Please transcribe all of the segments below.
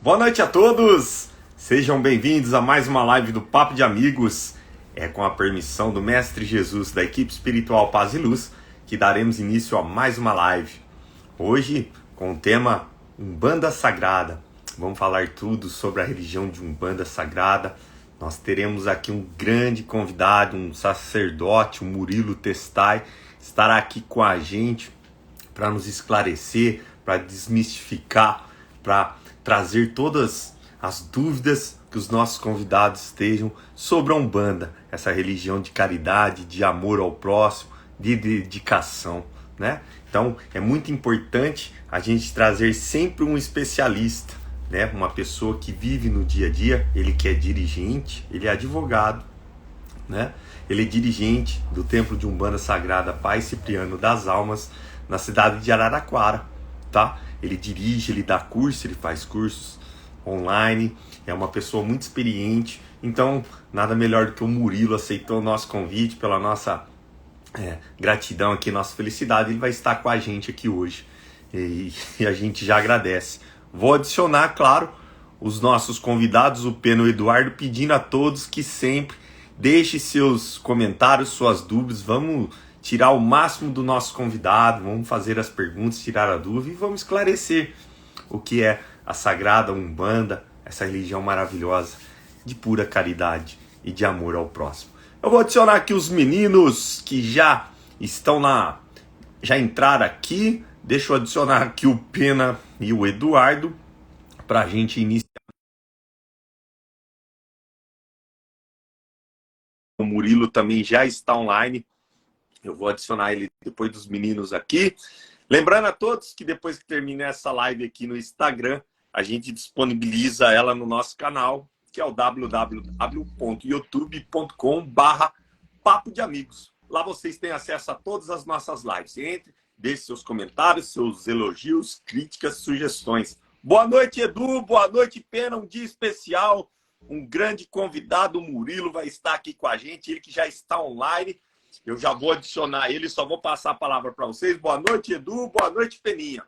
Boa noite a todos! Sejam bem-vindos a mais uma live do Papo de Amigos. É com a permissão do Mestre Jesus da equipe espiritual Paz e Luz que daremos início a mais uma live. Hoje com o tema Umbanda Sagrada. Vamos falar tudo sobre a religião de Umbanda Sagrada. Nós teremos aqui um grande convidado, um sacerdote, o Murilo Testai, estará aqui com a gente para nos esclarecer, para desmistificar, para trazer todas as dúvidas que os nossos convidados estejam sobre a Umbanda, essa religião de caridade, de amor ao próximo, de dedicação, né? Então é muito importante a gente trazer sempre um especialista, né? Uma pessoa que vive no dia a dia, ele que é dirigente, ele é advogado, né? Ele é dirigente do Templo de Umbanda Sagrada Pai Cipriano das Almas, na cidade de Araraquara, tá? Ele dirige, ele dá curso, ele faz cursos online, é uma pessoa muito experiente, então nada melhor do que o Murilo aceitou o nosso convite, pela nossa gratidão aqui, nossa felicidade, ele vai estar com a gente aqui hoje e a gente já agradece. Vou adicionar, claro, os nossos convidados, o Pena e o Eduardo, pedindo a todos que sempre deixem seus comentários, suas dúvidas, vamos tirar o máximo do nosso convidado, vamos fazer as perguntas, tirar a dúvida e vamos esclarecer o que é a Sagrada Umbanda, essa religião maravilhosa de pura caridade e de amor ao próximo. Eu vou adicionar aqui os meninos que já estão já entraram aqui. Deixa eu adicionar aqui o Pena e o Eduardo para a gente iniciar. O Murilo também já está online. Eu vou adicionar ele depois dos meninos aqui. Lembrando a todos que depois que terminar essa live aqui no Instagram, a gente disponibiliza ela no nosso canal, que é o www.youtube.com/Papo de Amigos. Lá vocês têm acesso a todas as nossas lives. Entre, deixe seus comentários, seus elogios, críticas, sugestões. Boa noite, Edu. Boa noite, Pena. Um dia especial. Um grande convidado, o Murilo, vai estar aqui com a gente. Ele que já está online. Eu já vou adicionar ele, só vou passar a palavra para vocês. Boa noite, Edu. Boa noite, Peninha.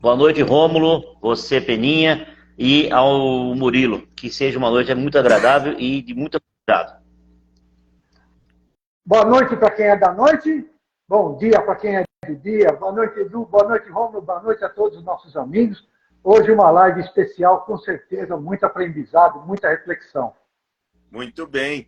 Boa noite, Rômulo, você, Peninha, e ao Murilo. Que seja uma noite muito agradável e de muito aprendizado. Boa noite para quem é da noite. Bom dia para quem é do dia. Boa noite, Edu. Boa noite, Rômulo. Boa noite a todos os nossos amigos. Hoje uma live especial, com certeza, muito aprendizado, muita reflexão. Muito bem.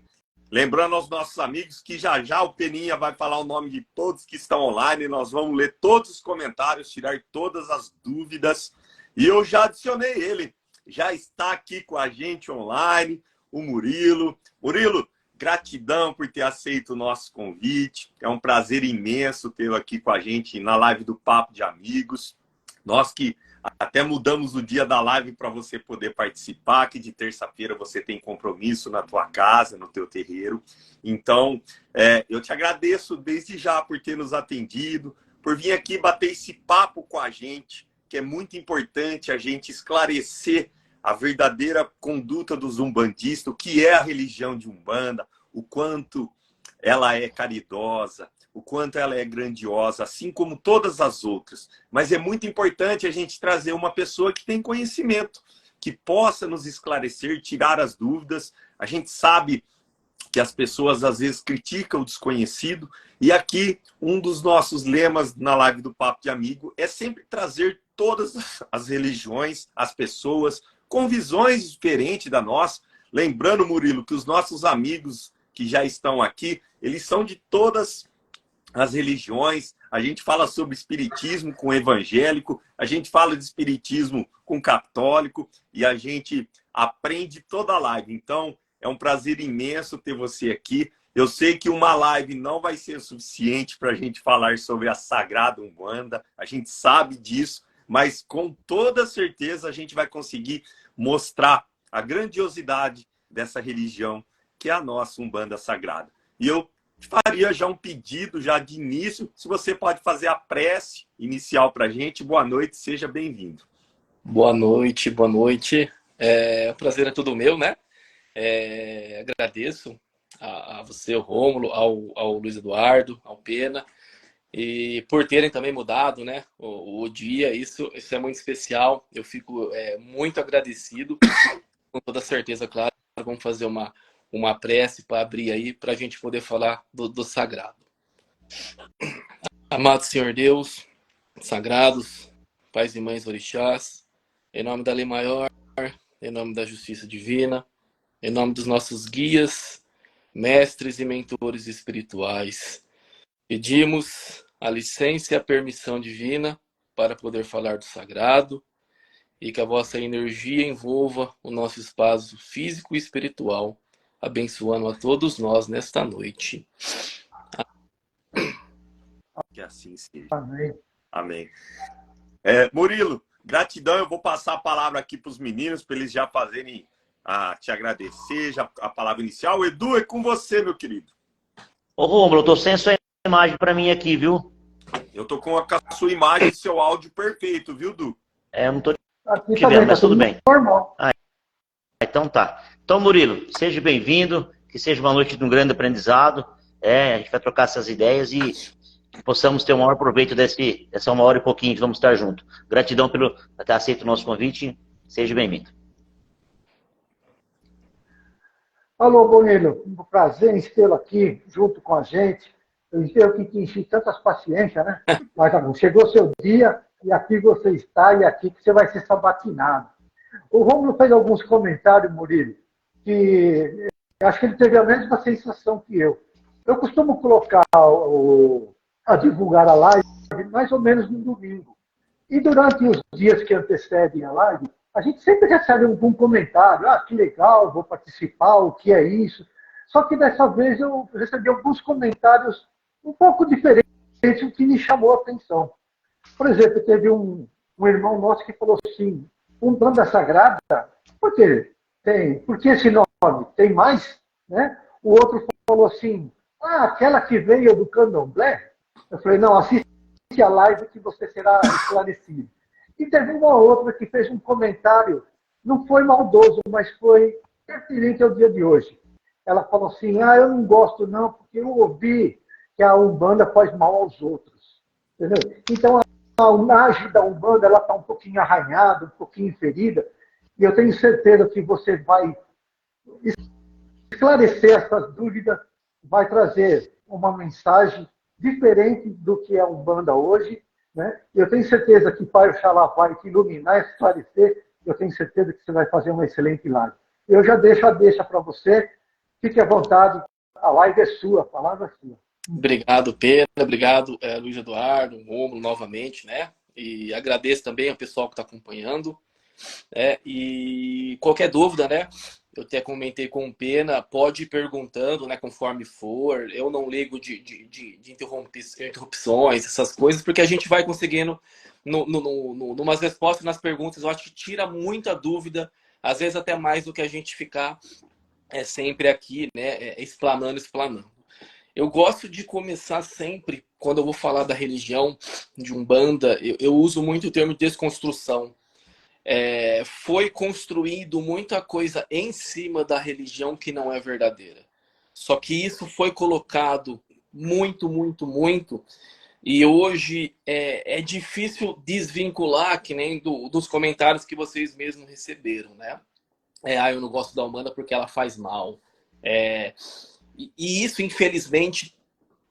Lembrando aos nossos amigos que já já o Peninha vai falar o nome de todos que estão online. Nós vamos ler todos os comentários, tirar todas as dúvidas. E eu já adicionei ele. Já está aqui com a gente online, o Murilo. Murilo, gratidão por ter aceito o nosso convite. É um prazer imenso tê-lo aqui com a gente na live do Papo de Amigos. Nós que até mudamos o dia da live para você poder participar, que de terça-feira você tem compromisso na tua casa, no teu terreiro. Então, eu te agradeço desde já por ter nos atendido, por vir aqui bater esse papo com a gente, que é muito importante a gente esclarecer a verdadeira conduta dos umbandistas, o que é a religião de Umbanda, o quanto ela é caridosa, o quanto ela é grandiosa, assim como todas as outras. Mas é muito importante a gente trazer uma pessoa que tem conhecimento, que possa nos esclarecer, tirar as dúvidas. A gente sabe que as pessoas às vezes criticam o desconhecido, e aqui um dos nossos lemas na live do Papo de Amigo é sempre trazer todas as religiões, as pessoas, com visões diferentes da nossa. Lembrando, Murilo, que os nossos amigos que já estão aqui, eles são de todas as religiões. A gente fala sobre espiritismo com evangélico, a gente fala de espiritismo com católico e a gente aprende toda a live. Então, é um prazer imenso ter você aqui. Eu sei que uma live não vai ser suficiente para a gente falar sobre a Sagrada Umbanda, a gente sabe disso, mas com toda certeza a gente vai conseguir mostrar a grandiosidade dessa religião que é a nossa Umbanda Sagrada. E eu faria já um pedido, já de início, se você pode fazer a prece inicial para a gente. Boa noite, seja bem-vindo. Boa noite, boa noite. O prazer é todo meu, né? Agradeço a você, o Rômulo, ao Luiz Eduardo, ao Pena. e por terem também mudado, né, o dia, isso é muito especial. Eu fico muito agradecido, com toda certeza, claro. Vamos fazer uma prece para abrir aí, para a gente poder falar do sagrado. Amado Senhor Deus, sagrados, pais e mães orixás, em nome da lei maior, em nome da justiça divina, em nome dos nossos guias, mestres e mentores espirituais, pedimos a licença e a permissão divina para poder falar do sagrado e que a vossa energia envolva o nosso espaço físico e espiritual, abençoando a todos nós nesta noite. Que assim seja. Amém. Amém. Murilo, gratidão. Eu vou passar a palavra aqui para os meninos, para eles já fazerem te agradecer, já a palavra inicial. Edu, é com você, meu querido. Ô, Rômulo, eu tô sem sua imagem para mim aqui, viu? Eu tô com a sua imagem e seu áudio perfeito, viu, Du? Eu não tô Aqui te vendo, mas tudo bem. Normal. Então tá. Então, Murilo, seja bem-vindo, que seja uma noite de um grande aprendizado. A gente vai trocar essas ideias e que possamos ter o maior proveito dessa 1 hora e pouquinho que vamos estar juntos. Gratidão por ter aceito o nosso convite. Seja bem-vindo. Alô, Bonilho, um prazer em tê-lo aqui junto com a gente. Eu que te enchi tantas paciências, né? Mas tá bom, chegou seu dia e aqui você está e aqui que você vai ser sabatinado. O Rômulo fez alguns comentários, Murilo, que eu acho que ele teve a mesma sensação que eu. Eu costumo colocar a divulgar a live mais ou menos no domingo. E durante os dias que antecedem a live, a gente sempre recebe algum comentário. Ah, que legal, vou participar, o que é isso? Só que dessa vez eu recebi alguns comentários um pouco diferentes, o que me chamou a atenção. Por exemplo, teve um irmão nosso que falou assim, Umbanda Sagrada, por quê? Por que esse nome? Tem mais? Né? O outro falou assim, aquela que veio do Candomblé? Eu falei, não, assiste a live que você será esclarecido. E teve uma outra que fez um comentário, não foi maldoso, mas foi pertinente ao dia de hoje. Ela falou assim, eu não gosto não, porque eu ouvi que a Umbanda faz mal aos outros. Entendeu? Então, a imagem da Umbanda está um pouquinho arranhada, um pouquinho ferida, e eu tenho certeza que você vai esclarecer essas dúvidas, vai trazer uma mensagem diferente do que é a Umbanda hoje, né? Eu tenho certeza que o Pai Oxalá vai te iluminar, esclarecer, eu tenho certeza que você vai fazer uma excelente live. Eu já deixo a deixa para você, fique à vontade, a live é sua, a palavra é sua. Obrigado, Pedro. Obrigado, Luiz Eduardo, Rômulo, novamente, né? E agradeço também ao pessoal que está acompanhando. E qualquer dúvida, né? Eu até comentei com Pena, pode ir perguntando, né? Conforme for. Eu não ligo de interrupções, essas coisas, porque a gente vai conseguindo numas respostas nas perguntas. Eu acho que tira muita dúvida, às vezes até mais do que a gente ficar sempre aqui, né? Explanando. Eu gosto de começar sempre, quando eu vou falar da religião, de Umbanda, eu uso muito o termo desconstrução. Foi construído muita coisa em cima da religião que não é verdadeira. Só que isso foi colocado muito, e hoje é difícil desvincular, que nem dos comentários que vocês mesmos receberam, né? Eu não gosto da Umbanda porque ela faz mal. E isso, infelizmente,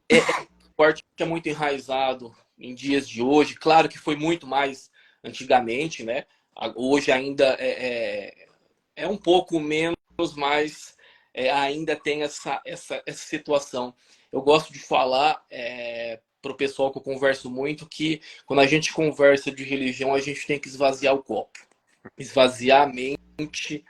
é muito enraizado em dias de hoje. Claro que foi muito mais antigamente, né? Hoje ainda é um pouco menos, mas ainda tem essa situação. Eu gosto de falar para o pessoal que eu converso muito que quando a gente conversa de religião, a gente tem que esvaziar o copo, esvaziar a mente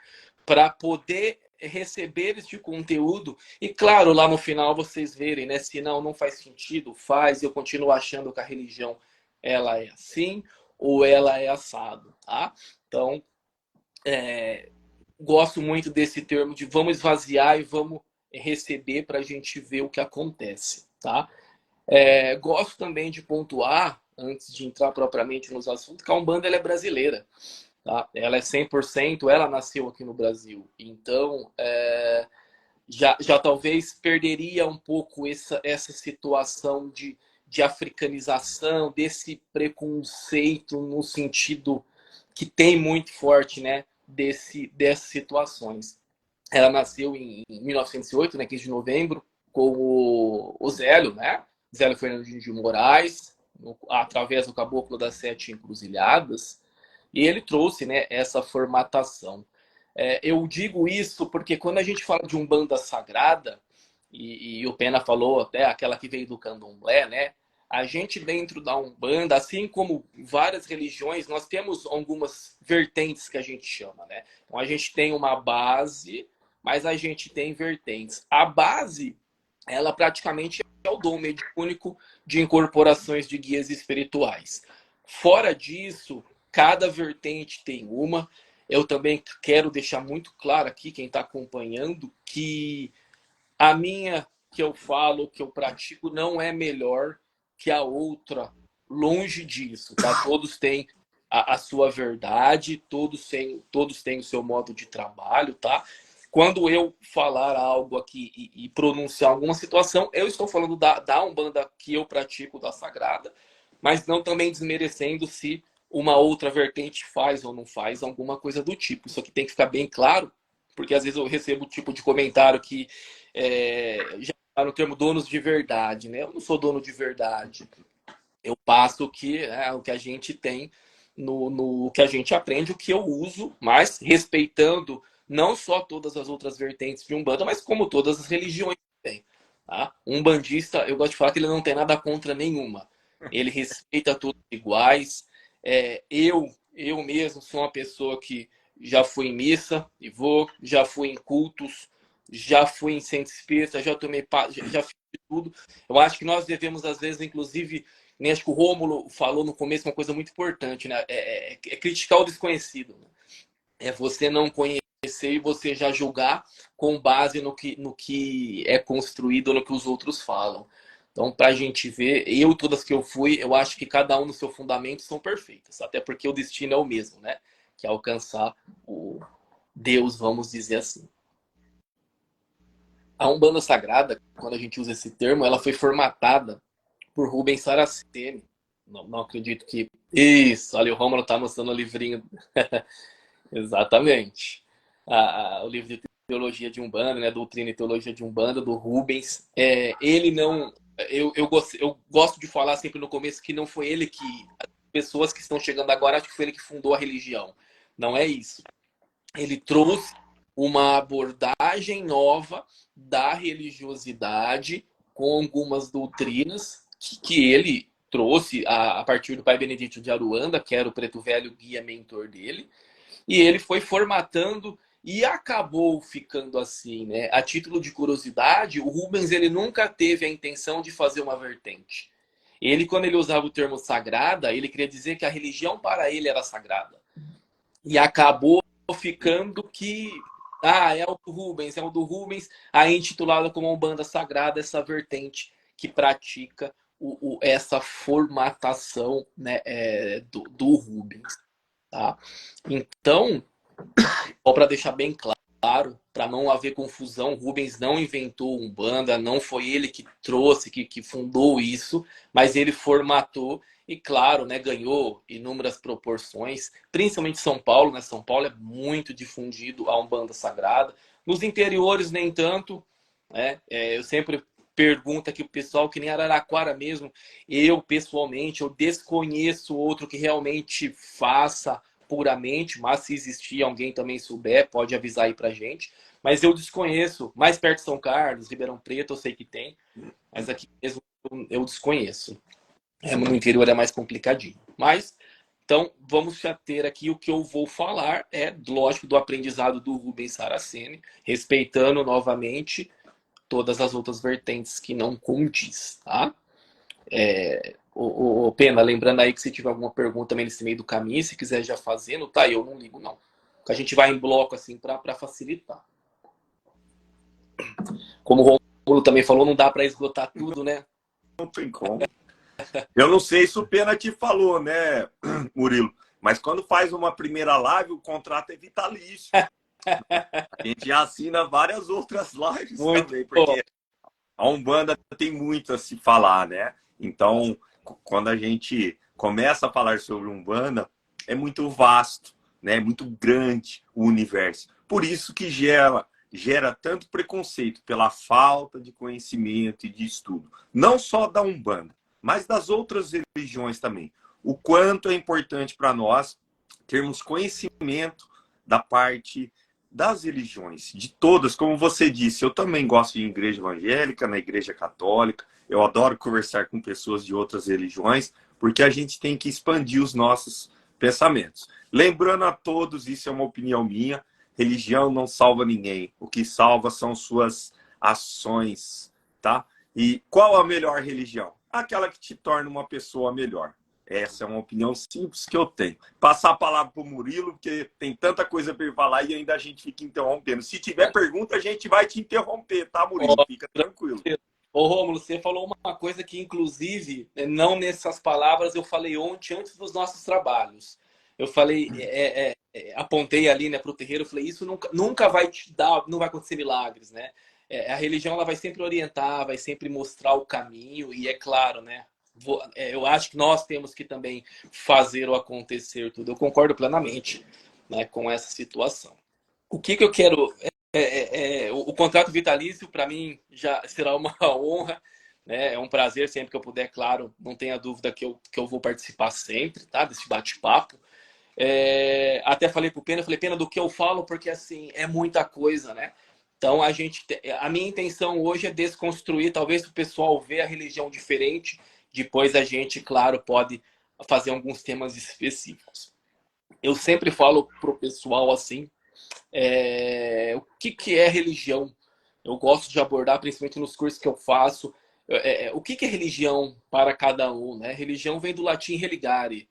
para poder receber este conteúdo e, claro, lá no final vocês verem, né? Se não faz sentido, faz. Eu continuo achando que a religião ela é assim ou ela é assado, tá? Então, gosto muito desse termo de vamos esvaziar e vamos receber para a gente ver o que acontece, tá? Gosto também de pontuar, antes de entrar propriamente nos assuntos, que a Umbanda ela é brasileira. Tá? Ela é 100%, ela nasceu aqui no Brasil. Então, já talvez perderia um pouco essa situação de de africanização, desse preconceito no sentido que tem muito forte, né, dessas situações. Ela nasceu em 1908, né, 15 de novembro, com o Zélio, né? Zélio Fernandinho de Moraes, através do Caboclo das Sete Encruzilhadas, e ele trouxe, né, essa formatação. Eu digo isso porque quando a gente fala de Umbanda Sagrada, e o Pena falou até, aquela que veio do Candomblé, né? A gente dentro da Umbanda, assim como várias religiões, nós temos algumas vertentes que a gente chama, né? Então a gente tem uma base, mas a gente tem vertentes. A base, ela praticamente é o dom mediúnico de incorporações de guias espirituais. Fora disso, cada vertente tem uma. Eu também quero deixar muito claro aqui, quem está acompanhando, que a minha, que eu falo, que eu pratico, não é melhor que a outra. Longe disso, tá? Todos têm a sua verdade, todos têm o seu modo de trabalho, tá? Quando eu falar algo aqui e pronunciar alguma situação, eu estou falando da Umbanda que eu pratico, da Sagrada, mas não também desmerecendo se uma outra vertente faz ou não faz alguma coisa do tipo. Isso aqui tem que ficar bem claro, porque às vezes eu recebo o tipo de comentário que já está no termo donos de verdade, né? Eu não sou dono de verdade. Eu passo o que a gente tem no que a gente aprende, o que eu uso, mas respeitando não só todas as outras vertentes de Umbanda, mas como todas as religiões também. Tá? Um bandista, eu gosto de falar que ele não tem nada contra nenhuma. Ele respeita todos iguais. Eu mesmo sou uma pessoa que já fui em missa e vou, já fui em cultos, já fui em centro espírita, já tomei já fiz tudo. Eu acho que nós devemos, às vezes, inclusive, nem acho que o Rômulo falou no começo uma coisa muito importante, né? É criticar o desconhecido. Né? É você não conhecer e você já julgar com base no que é construído, no que os outros falam. Então, para a gente ver, todas que eu fui, eu acho que cada um no seu fundamento são perfeitas. Até porque o destino é o mesmo, né? Que é alcançar o Deus, vamos dizer assim. A Umbanda Sagrada, quando a gente usa esse termo, ela foi formatada por Rubens Saraceni. Não acredito que... Isso, olha, o Rômulo tá mostrando o livrinho. Exatamente. O livro de Teologia de Umbanda, né? Doutrina e Teologia de Umbanda, do Rubens. Ele não... Eu gosto de falar sempre no começo que não foi ele que... As pessoas que estão chegando agora, acho que foi ele que fundou a religião. Não é isso. Ele trouxe uma abordagem nova da religiosidade com algumas doutrinas que ele trouxe a partir do Pai Benedito de Aruanda, que era o preto velho guia mentor dele, e ele foi formatando e acabou ficando assim, né? A título de curiosidade, o Rubens ele nunca teve a intenção de fazer uma vertente. Ele, quando ele usava o termo sagrada, ele queria dizer que a religião para ele era sagrada. E acabou ficando que é o do Rubens, aí intitulada como Umbanda Sagrada, essa vertente que pratica essa formatação, né, do Rubens. Tá? Então, só para deixar bem claro, para não haver confusão, Rubens não inventou Umbanda, não foi ele que trouxe, que fundou isso, mas ele formatou e, claro, né, ganhou inúmeras proporções, principalmente São Paulo, né? São Paulo é muito difundido a Umbanda Sagrada. Nos interiores, nem tanto. Né? Eu sempre pergunto aqui pro pessoal, que nem Araraquara mesmo, eu, pessoalmente, eu desconheço outro que realmente faça puramente, mas se existir alguém também souber, pode avisar aí pra gente. Mas eu desconheço. Mais perto de São Carlos, Ribeirão Preto, eu sei que tem, mas aqui mesmo eu desconheço. No interior é mais complicadinho. Mas, então, vamos já ter aqui o que eu vou falar. Lógico, do aprendizado do Rubens Saraceni, respeitando novamente todas as outras vertentes que não condiz, tá? O Pena, lembrando aí que se tiver alguma pergunta também nesse meio do caminho, se quiser já fazendo, tá? Eu não ligo, não. A gente vai em bloco, assim, para facilitar. Como o Romulo também falou, não dá para esgotar tudo, né? Não tem como. Eu não sei se o Pena te falou, né, Murilo? Mas quando faz uma primeira live, o contrato é vitalício. A gente já assina várias outras lives muito também, porque a Umbanda tem muito a se falar, né? Então, quando a gente começa a falar sobre Umbanda, é muito vasto, né? É muito grande o universo. Por isso que gera tanto preconceito pela falta de conhecimento e de estudo. Não só da Umbanda, mas das outras religiões também. O quanto é importante para nós termos conhecimento da parte das religiões, de todas, como você disse. Eu também gosto de igreja evangélica, na igreja católica. Eu adoro conversar com pessoas de outras religiões, porque a gente tem que expandir os nossos pensamentos. Lembrando a todos, isso é uma opinião minha, religião não salva ninguém. O que salva são suas ações, tá? E qual a melhor religião? Aquela que te torna uma pessoa melhor. Essa é uma opinião simples que eu tenho. Passar a palavra para o Murilo, porque tem tanta coisa para ele falar e ainda a gente fica interrompendo. Se tiver pergunta, a gente vai te interromper, tá, Murilo? Fica tranquilo. Ô, Rômulo, você falou uma coisa que, inclusive, não nessas palavras, eu falei ontem, antes dos nossos trabalhos. Eu falei, apontei ali, né, para o terreiro, eu falei, isso nunca vai te dar, não vai acontecer milagres, né? A religião, ela vai sempre orientar, vai sempre mostrar o caminho, e é claro, né? Eu acho que nós temos que também fazer o acontecer tudo. Eu concordo plenamente, né, com essa situação. O que eu quero... o contrato vitalício, para mim, já será uma honra, né? É um prazer sempre que eu puder, claro. Não tenha dúvida que eu vou participar sempre, tá? Desse bate-papo. Até falei pro Pena, Pena, do que eu falo, porque assim, é muita coisa, né? Então, a minha intenção hoje é desconstruir, talvez o pessoal ver a religião diferente. Depois a gente, claro, pode fazer alguns temas específicos. Eu sempre falo pro pessoal assim, o que é religião? Eu gosto de abordar, principalmente nos cursos que eu faço, o que é religião para cada um, né? Religião vem do latim religare,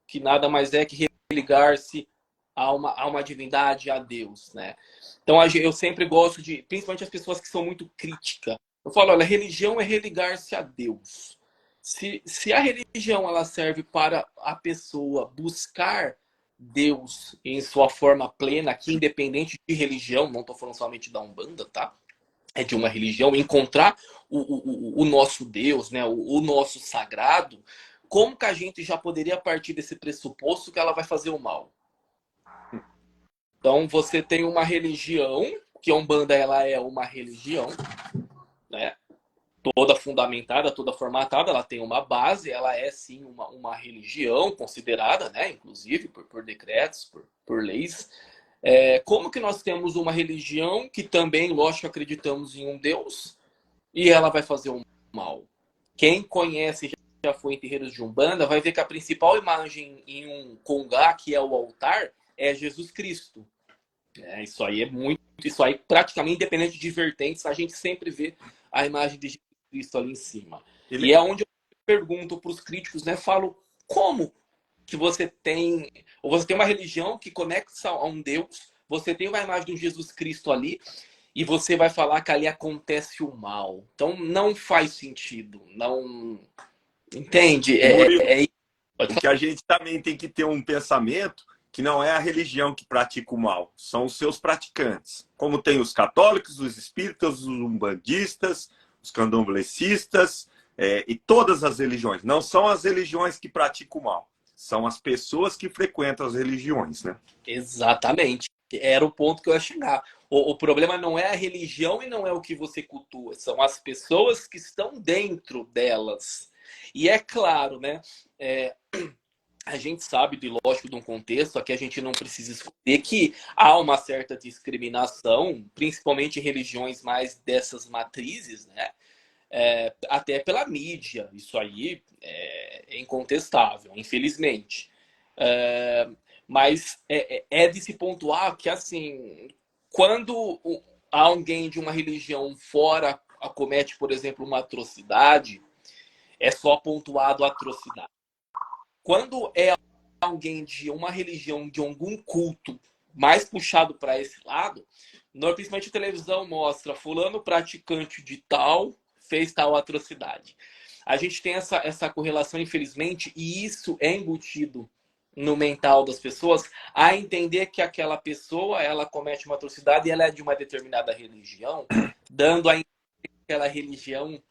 que nada mais é que religar-se a uma divindade, a Deus, né? Então eu sempre gosto de, principalmente as pessoas que são muito críticas, eu falo, olha, religião é religar-se a Deus. Se a religião ela serve para a pessoa buscar Deus em sua forma plena, que independente de religião, não estou falando somente da Umbanda, tá? É de uma religião, encontrar o nosso Deus, né? O nosso sagrado, como que a gente já poderia partir desse pressuposto que ela vai fazer o mal? Então você tem uma religião, que a Umbanda ela é uma religião, né? Toda fundamentada, toda formatada, ela tem uma base, ela é sim uma religião considerada, né, inclusive por decretos, por leis. Como que nós temos uma religião que também, lógico, acreditamos em um Deus e ela vai fazer um mal? Quem conhece, já foi em terreiros de Umbanda, vai ver que a principal imagem em um congá, que é o altar, é Jesus Cristo. Isso aí praticamente independente de vertentes, a gente sempre vê a imagem de Jesus Cristo ali em cima. E é onde eu pergunto para os críticos, né? Falo, como que você tem uma religião que conecta a um Deus, você tem uma imagem de um Jesus Cristo ali, e você vai falar que ali acontece o mal. Então não faz sentido. Não. Entende? Murilo, o que a gente também tem que ter um pensamento que não é a religião que pratica o mal, são os seus praticantes. Como tem os católicos, os espíritas, os umbandistas, os candomblecistas, e todas as religiões. Não são as religiões que praticam o mal, são as pessoas que frequentam as religiões, né? Exatamente. Era o ponto que eu ia chegar. O problema não é a religião e não é o que você cultua, são as pessoas que estão dentro delas. E é claro, né? A gente sabe, lógico, de um contexto, aqui a gente não precisa esconder que há uma certa discriminação, principalmente em religiões mais dessas matrizes, né? Até pela mídia, isso aí é incontestável, infelizmente. Mas é de se pontuar que, assim, quando alguém de uma religião fora acomete, por exemplo, uma atrocidade, é só pontuado a atrocidade. Quando é alguém de uma religião, de algum culto mais puxado para esse lado, principalmente a televisão mostra fulano praticante de tal fez tal atrocidade. A gente tem essa correlação, infelizmente, e isso é embutido no mental das pessoas, a entender que aquela pessoa, ela comete uma atrocidade e ela é de uma determinada religião, dando a entender que aquela religião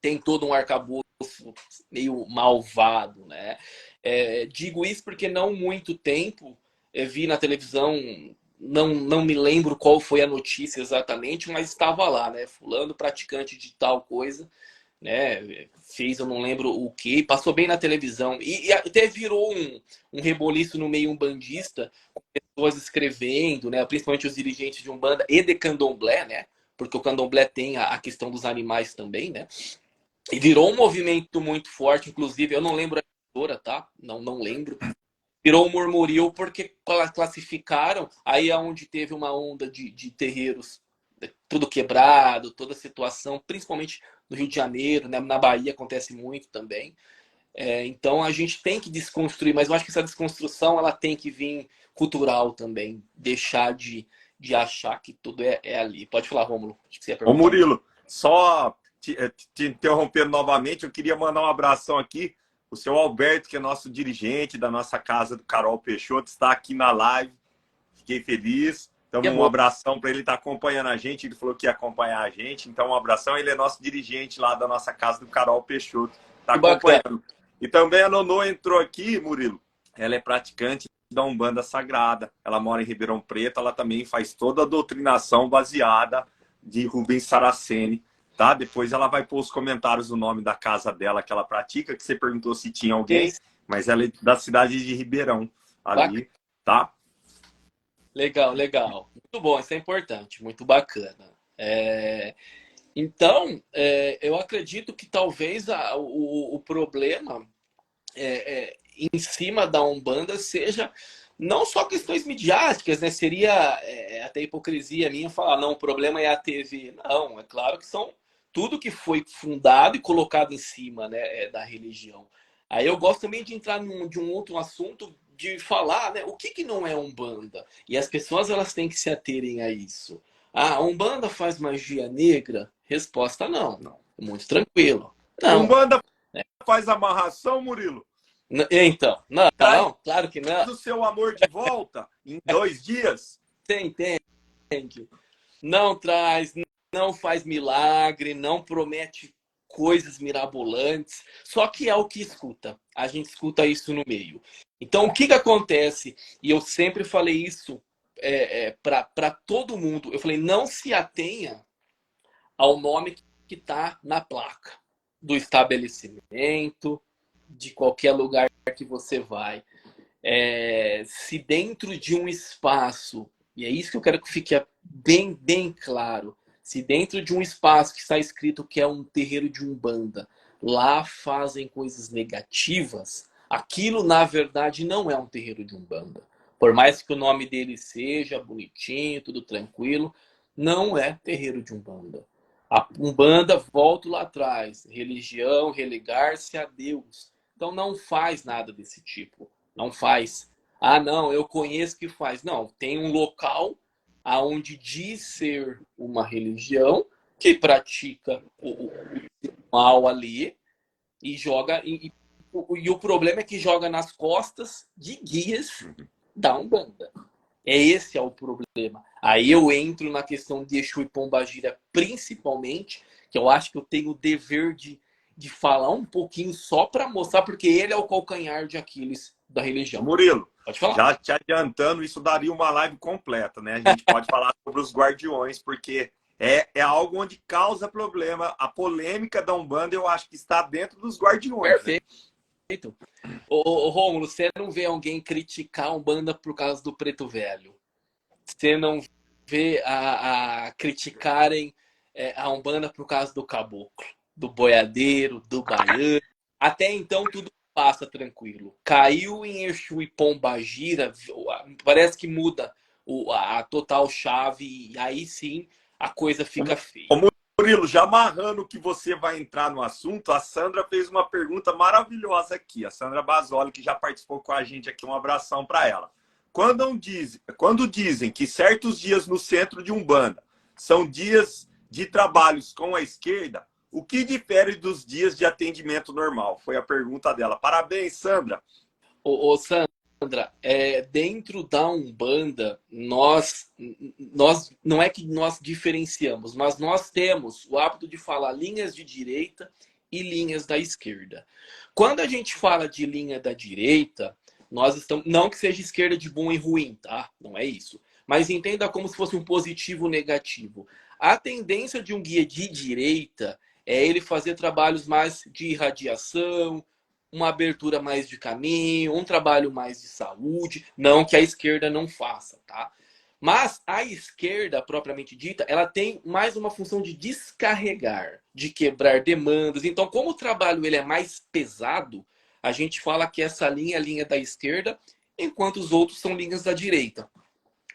tem todo um arcabouço meio malvado, né? Digo isso porque não muito tempo vi na televisão, não me lembro qual foi a notícia exatamente, mas estava lá, né? Fulano praticante de tal coisa, né? Fez, eu não lembro o que, passou bem na televisão e até virou um reboliço no meio umbandista, com pessoas escrevendo, né? Principalmente os dirigentes de Umbanda e de Candomblé, né? Porque o Candomblé tem a questão dos animais também, né? E virou um movimento muito forte, inclusive, eu não lembro a editora, tá? Não lembro. Virou um murmurio porque classificaram, aí é onde teve uma onda de terreiros, tudo quebrado, toda a situação, principalmente no Rio de Janeiro, né? Na Bahia acontece muito também. Então a gente tem que desconstruir, mas eu acho que essa desconstrução ela tem que vir cultural também, deixar de achar que tudo é ali. Pode falar, Rômulo. Acho que você ia Ô perguntar. Murilo, só te interrompendo novamente, eu queria mandar um abração aqui. O seu Alberto, que é nosso dirigente da nossa casa do Carol Peixoto, está aqui na live. Fiquei feliz. Então, Que um bom. abração para ele estar acompanhando a gente. Ele falou que ia acompanhar a gente. Então, um abração. Ele é nosso dirigente lá da nossa casa do Carol Peixoto. Está Que bacana. acompanhando. E também a Nonô entrou aqui, Murilo. Ela é praticante da Umbanda Sagrada. Ela mora em Ribeirão Preto. Ela também faz toda a doutrinação baseada de Rubens Saraceni. Tá? Depois ela vai pôr os comentários do nome da casa dela que ela pratica, que você perguntou se tinha alguém, mas ela é da cidade de Ribeirão, ali, tá? Legal, legal. Muito bom, isso é importante, muito bacana. Então, eu acredito que talvez o problema em cima da Umbanda seja não só questões midiáticas, né? Seria até hipocrisia minha falar, não, o problema é a TV. Não, é claro que são tudo que foi fundado e colocado em cima, né, da religião. Aí eu gosto também de entrar de um outro assunto, de falar, né, o que não é Umbanda. E as pessoas elas têm que se aterem a isso. Ah, a Umbanda faz magia negra? Resposta não. Não. Muito tranquilo. Não. Umbanda faz amarração, Murilo? Então, não, Traz claro que não. o seu amor de volta em 2 dias? Você entende? Não traz, não faz milagre, não promete coisas mirabolantes, só que é o que escuta. A gente escuta isso no meio. Então, o que acontece? E eu sempre falei isso para todo mundo. Eu falei, não se atenha ao nome que está na placa do estabelecimento, de qualquer lugar que você vai. Se dentro de um espaço, e é isso que eu quero que fique bem, bem claro, se dentro de um espaço que está escrito que é um terreiro de Umbanda, lá fazem coisas negativas, aquilo na verdade não é um terreiro de Umbanda. Por mais que o nome dele seja bonitinho, tudo tranquilo, não é terreiro de Umbanda. A Umbanda, volto lá atrás, religião, religar-se a Deus. Então não faz nada desse tipo. Não faz. Ah, não, eu conheço que faz. Não, tem um local aonde diz ser uma religião que pratica o mal ali e joga. E o problema é que joga nas costas de guias da Umbanda. Esse é o problema. Aí eu entro na questão de Exu e Pombagira, principalmente, que eu acho que eu tenho o dever de falar um pouquinho só para mostrar, porque ele é o calcanhar de Aquiles da religião. Murilo, pode falar. Já te adiantando, isso daria uma live completa, né? A gente pode falar sobre os guardiões, porque é algo onde causa problema. A polêmica da Umbanda, eu acho que está dentro dos guardiões. Perfeito. Né? Ô, Rômulo, você não vê alguém criticar a Umbanda por causa do preto velho? Você não vê a criticarem a Umbanda por causa do caboclo, do boiadeiro, do baiano? Até então tudo passa tranquilo. Caiu em Exu e Pombagira, parece que muda a total chave e aí sim a coisa fica feia. Murilo, já amarrando que você vai entrar no assunto, a Sandra fez uma pergunta maravilhosa aqui. A Sandra Basoli, que já participou com a gente aqui, um abração para ela. Quando dizem que certos dias no centro de Umbanda são dias de trabalhos com a esquerda, o que difere dos dias de atendimento normal? Foi a pergunta dela. Parabéns, Sandra. Ô Sandra, dentro da Umbanda, nós não é que nós diferenciamos, mas nós temos o hábito de falar linhas de direita e linhas da esquerda. Quando a gente fala de linha da direita, nós estamos, não que seja esquerda de bom e ruim, tá? Não é isso. Mas entenda como se fosse um positivo negativo. A tendência de um guia de direita é ele fazer trabalhos mais de irradiação, uma abertura mais de caminho, um trabalho mais de saúde, não que a esquerda não faça, tá? Mas a esquerda, propriamente dita, ela tem mais uma função de descarregar, de quebrar demandas. Então, como o trabalho ele é mais pesado, a gente fala que essa linha é a linha da esquerda, enquanto os outros são linhas da direita.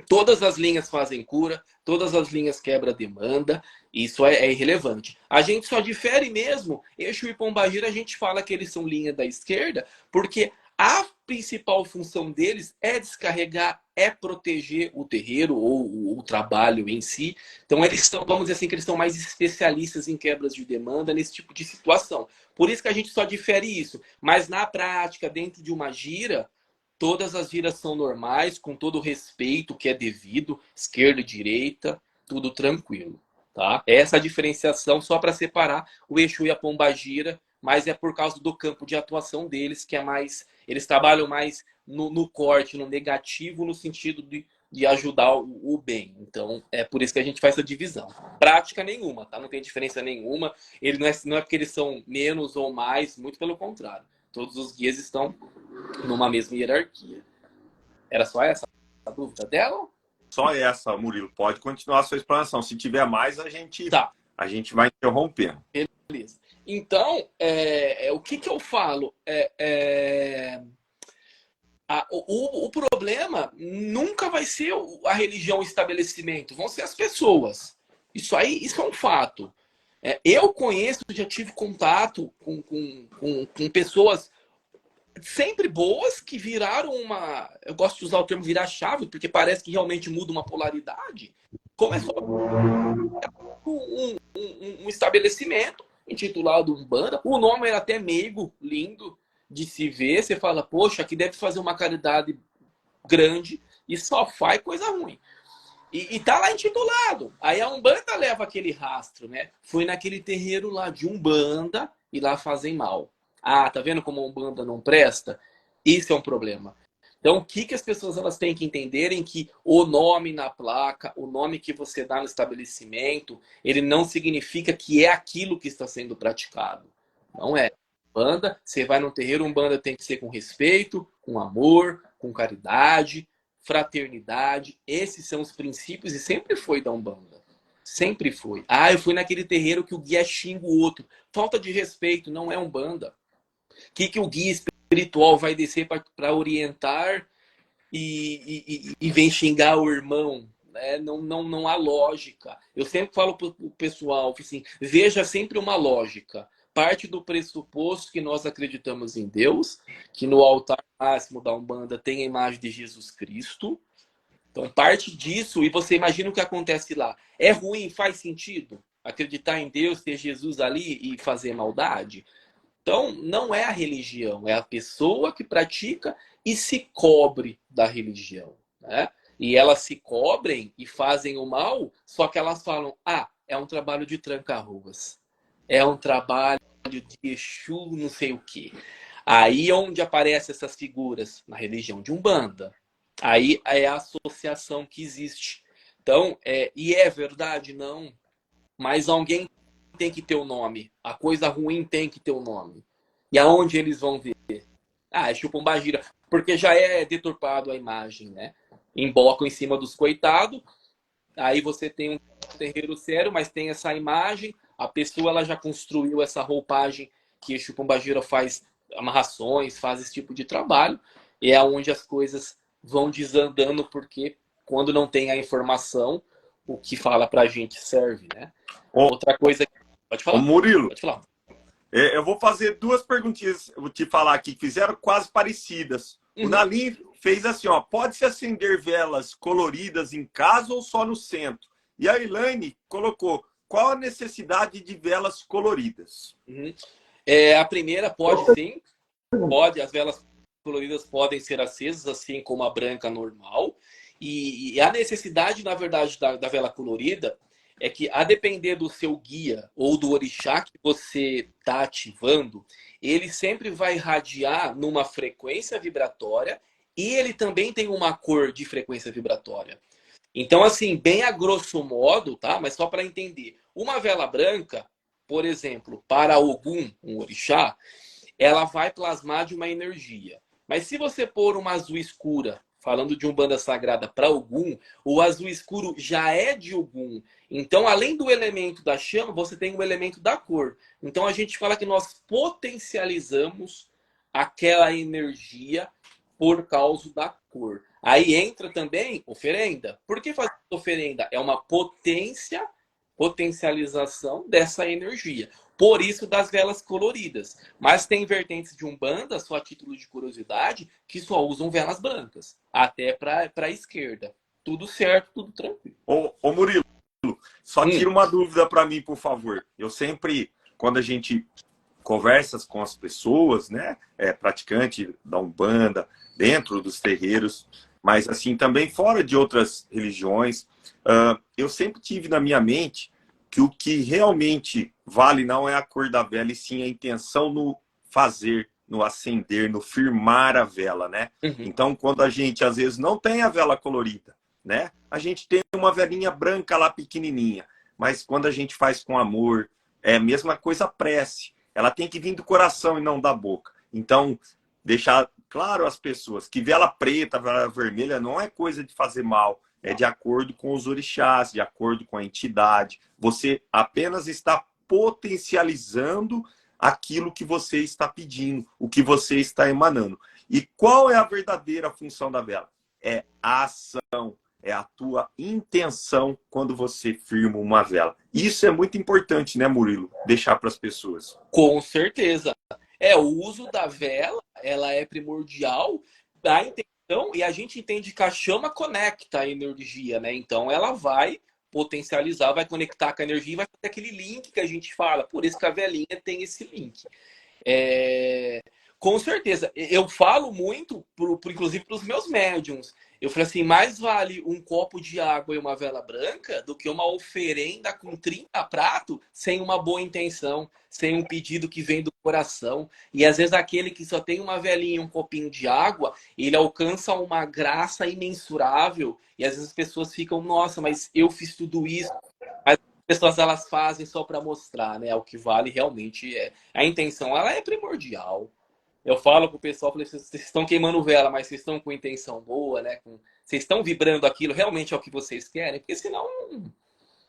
Todas as linhas fazem cura, todas as linhas quebram demanda, isso é irrelevante. A gente só difere mesmo, Exu e Pombagira, a gente fala que eles são linha da esquerda, porque a principal função deles é descarregar, é proteger o terreiro ou o trabalho em si. Então eles são, vamos dizer assim, que eles são mais especialistas em quebras de demanda nesse tipo de situação. Por isso que a gente só difere isso. Mas na prática, dentro de uma gira, todas as giras são normais, com todo o respeito que é devido, esquerda e direita, tudo tranquilo. Tá? Essa diferenciação só para separar o Exu e a Pombagira, mas é por causa do campo de atuação deles, que é mais... Eles trabalham mais no corte, no negativo, no sentido de ajudar o bem. Então, é por isso que a gente faz essa divisão. Prática nenhuma, tá? Não tem diferença nenhuma. Ele não é porque eles são menos ou mais, muito pelo contrário. Todos os guias estão numa mesma hierarquia. Era só essa a dúvida dela? Só essa, Murilo. Pode continuar a sua explanação. Se tiver mais, Tá. a gente vai interrompendo. Beleza. Então, o que eu falo? O problema nunca vai ser a religião, o estabelecimento. Vão ser as pessoas. Isso é um fato. Eu conheço, já tive contato com pessoas sempre boas que viraram uma... Eu gosto de usar o termo virar chave, porque parece que realmente muda uma polaridade. Começou um estabelecimento intitulado Umbanda. O nome era até meigo, lindo de se ver. Você fala, poxa, aqui deve fazer uma caridade grande e só faz coisa ruim. E tá lá intitulado. Aí a Umbanda leva aquele rastro, né? Fui naquele terreiro lá de Umbanda e lá fazem mal. Ah, tá vendo como a Umbanda não presta? Isso é um problema. Então, o que as pessoas elas têm que entenderem que o nome na placa, o nome que você dá no estabelecimento, ele não significa que é aquilo que está sendo praticado. Não é. Umbanda, você vai no terreiro, Umbanda tem que ser com respeito, com amor, com caridade, fraternidade. Esses são os princípios e sempre foi da Umbanda. Sempre foi. Ah, eu fui naquele terreiro que o guia xinga o outro. Falta de respeito, não é Umbanda. O que o guia espiritual vai descer para orientar e vem xingar o irmão? Né? Não há lógica. Eu sempre falo para o pessoal assim, veja sempre uma lógica. Parte do pressuposto que nós acreditamos em Deus, que no altar máximo da Umbanda tem a imagem de Jesus Cristo. Então, parte disso, e você imagina o que acontece lá. É ruim? Faz sentido? Acreditar em Deus, ter Jesus ali e fazer maldade? Então, não é a religião, é a pessoa que pratica e se cobre da religião. Né? E elas se cobrem e fazem o mal, só que elas falam, é um trabalho de tranca-ruas. É um trabalho de Exu, não sei o quê. Aí onde aparecem essas figuras? Na religião de Umbanda. Aí é a associação que existe. Então, e é verdade? Não. Mas alguém tem que ter o nome. A coisa ruim tem que ter o nome. E aonde eles vão ver? Exu Pombagira. Porque já é deturpado a imagem, né? Embocam em cima dos coitados. Aí você tem um terreiro sério, mas tem essa imagem. A pessoa ela já construiu essa roupagem que Exu Pombagira faz amarrações, faz esse tipo de trabalho. E é onde as coisas vão desandando, porque quando não tem a informação, o que fala pra gente serve, né? Outra coisa... Pode falar. Murilo, pode falar. Eu vou fazer duas perguntinhas, vou te falar aqui, que fizeram quase parecidas. O Nalim fez assim, ó, pode-se acender velas coloridas em casa ou só no centro? E a Elaine colocou, qual a necessidade de velas coloridas? A primeira pode sim, pode, as velas coloridas podem ser acesas, assim como a branca normal. E a necessidade, na verdade, da vela colorida é que, a depender do seu guia ou do orixá que você está ativando, ele sempre vai irradiar numa frequência vibratória e ele também tem uma cor de frequência vibratória. Então, assim, bem a grosso modo, tá? Mas só para entender. Uma vela branca, por exemplo, para Ogum, um orixá, ela vai plasmar de uma energia. Mas se você pôr uma azul escura, falando de Umbanda Sagrada para Ogum, o azul escuro já é de Ogum. Então, além do elemento da chama, você tem o elemento da cor. Então, a gente fala que nós potencializamos aquela energia por causa da cor. Aí entra também oferenda. Por que fazer oferenda? É uma potencialização dessa energia. Por isso das velas coloridas. Mas tem vertentes de Umbanda, só a título de curiosidade, que só usam velas brancas. Até para a esquerda. Tudo certo, tudo tranquilo. Ô Murilo, só tira uma dúvida para mim, por favor. Eu sempre, quando a gente conversa com as pessoas, né, praticante da Umbanda, dentro dos terreiros, mas assim também fora de outras religiões, eu sempre tive na minha mente que o que realmente vale não é a cor da vela, e sim a intenção no fazer, no acender, no firmar a vela, né? Então, quando a gente às vezes não tem a vela colorida, né? A gente tem uma velinha branca lá pequenininha, mas quando a gente faz com amor, é a mesma coisa a prece. Ela tem que vir do coração e não da boca. Então, deixar claro às pessoas que vela preta, vela vermelha não é coisa de fazer mal. É de acordo com os orixás, de acordo com a entidade. Você apenas está potencializando aquilo que você está pedindo, o que você está emanando. E qual é a verdadeira função da vela? É a ação, é a tua intenção quando você firma uma vela. Isso é muito importante, né, Murilo? Deixar para as pessoas. Com certeza. O uso da vela, ela é primordial da intenção, e a gente entende que a chama conecta a energia, né? Então ela vai potencializar, vai conectar com a energia e vai fazer aquele link que a gente fala. Por isso que a velinha tem esse link. Com certeza. Eu falo muito, inclusive para os meus médiums. Eu falei assim, mais vale um copo de água e uma vela branca do que uma oferenda com 30 pratos sem uma boa intenção, sem um pedido que vem do coração. E às vezes aquele que só tem uma velinha e um copinho de água, ele alcança uma graça imensurável. E às vezes as pessoas ficam, nossa, mas eu fiz tudo isso. Mas as pessoas, elas fazem só para mostrar, né? O que vale realmente é. A intenção, ela é primordial. Eu falo pro pessoal, falei, vocês estão queimando vela, mas vocês estão com intenção boa, né? Vocês estão vibrando aquilo, realmente é o que vocês querem? Porque senão,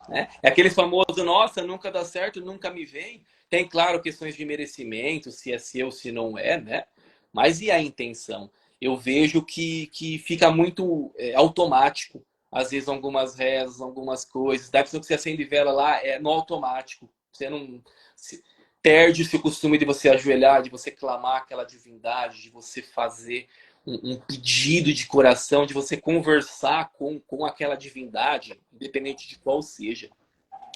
né? É aquele famoso, nossa, nunca dá certo, nunca me vem. Tem, claro, questões de merecimento, se é seu, se não é, né? Mas e a intenção? Eu vejo que fica muito automático. Às vezes, algumas rezas, algumas coisas. Dá a impressão que você acende vela lá, é no automático. Você não... Perde-se o costume de você ajoelhar, de você clamar aquela divindade, de você fazer um pedido de coração, de você conversar com aquela divindade, independente de qual seja.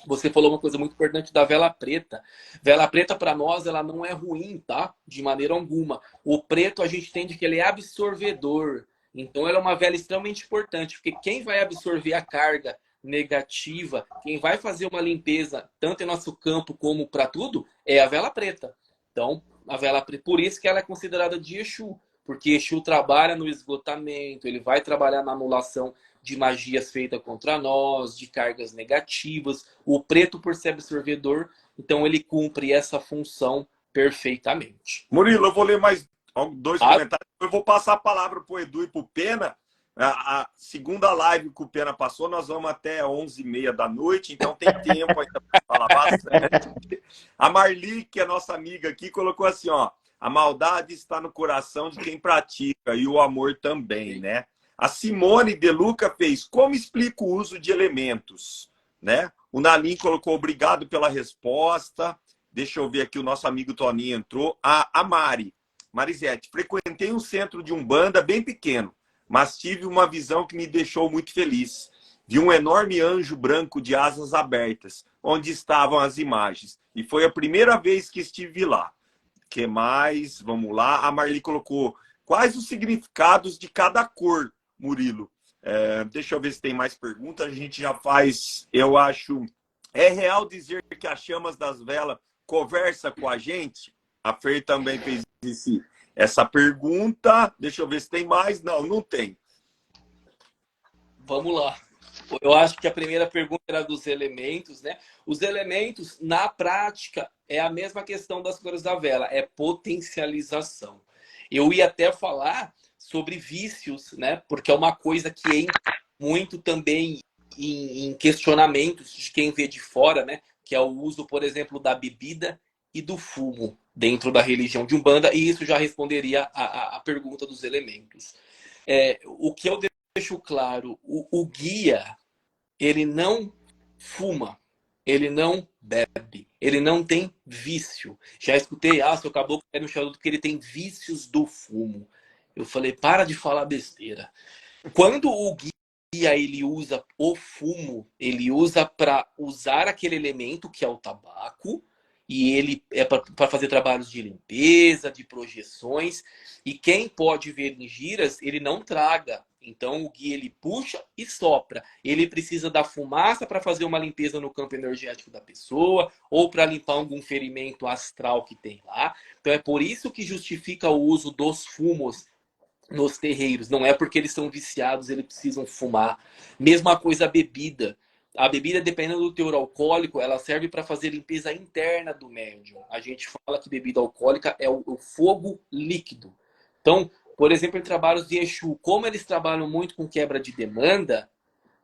Você falou uma coisa muito importante da vela preta. Vela preta, para nós, ela não é ruim, tá? De maneira alguma. O preto, a gente entende que ele é absorvedor. Então, ela é uma vela extremamente importante, porque quem vai absorver a carga negativa, quem vai fazer uma limpeza, tanto em nosso campo como para tudo, é a vela preta. Então, a vela preta, por isso que ela é considerada de Exu, porque Exu trabalha no esgotamento, ele vai trabalhar na anulação de magias feitas contra nós, de cargas negativas. O preto, por ser absorvedor, então ele cumpre essa função perfeitamente. Murilo, eu vou ler mais 2 comentários. Eu vou passar a palavra para o Edu e para o Pena. A segunda live que o Pena passou, nós vamos até 11h30 da noite, então tem tempo ainda para falar bastante. A Marli, que é nossa amiga aqui, colocou assim, ó, a maldade está no coração de quem pratica e o amor também, né? A Simone De Luca fez, como explica o uso de elementos, né? O Nalim colocou, obrigado pela resposta. Deixa eu ver aqui, o nosso amigo Toninho entrou. A Marisete, frequentei um centro de Umbanda bem pequeno, mas tive uma visão que me deixou muito feliz. Vi um enorme anjo branco de asas abertas, onde estavam as imagens. E foi a primeira vez que estive lá. Que mais? Vamos lá. A Marli colocou, quais os significados de cada cor, Murilo? Deixa eu ver se tem mais perguntas. A gente já faz, eu acho, É real dizer que as chamas das velas conversam com a gente? A Fer também fez essa pergunta. Deixa eu ver se tem mais. Não, não tem. Vamos lá. Eu acho que a primeira pergunta era dos elementos, né? Os elementos, na prática, é a mesma questão das cores da vela, é potencialização. Eu ia até falar sobre vícios, né? Porque é uma coisa que entra muito também em questionamentos de quem vê de fora, né? Que é o uso, por exemplo, da bebida e do fumo dentro da religião de Umbanda, e isso já responderia a pergunta dos elementos. O que eu deixo claro, o guia, ele não fuma, ele não bebe, ele não tem vício. Já escutei, seu caboclo é no charuto que ele tem vícios do fumo. Eu falei, para de falar besteira. Quando o guia ele usa o fumo, ele usa para usar aquele elemento que é o tabaco, e ele é para fazer trabalhos de limpeza, de projeções, e quem pode ver em giras, ele não traga. Então o guia ele puxa e sopra. Ele precisa da fumaça para fazer uma limpeza no campo energético da pessoa, ou para limpar algum ferimento astral que tem lá. Então é por isso que justifica o uso dos fumos nos terreiros. Não é porque eles são viciados, eles precisam fumar. Mesma coisa a bebida. A bebida, dependendo do teor alcoólico, ela serve para fazer limpeza interna do médium. A gente fala que bebida alcoólica é o fogo líquido. Então, por exemplo, em trabalhos de Exu, como eles trabalham muito com quebra de demanda,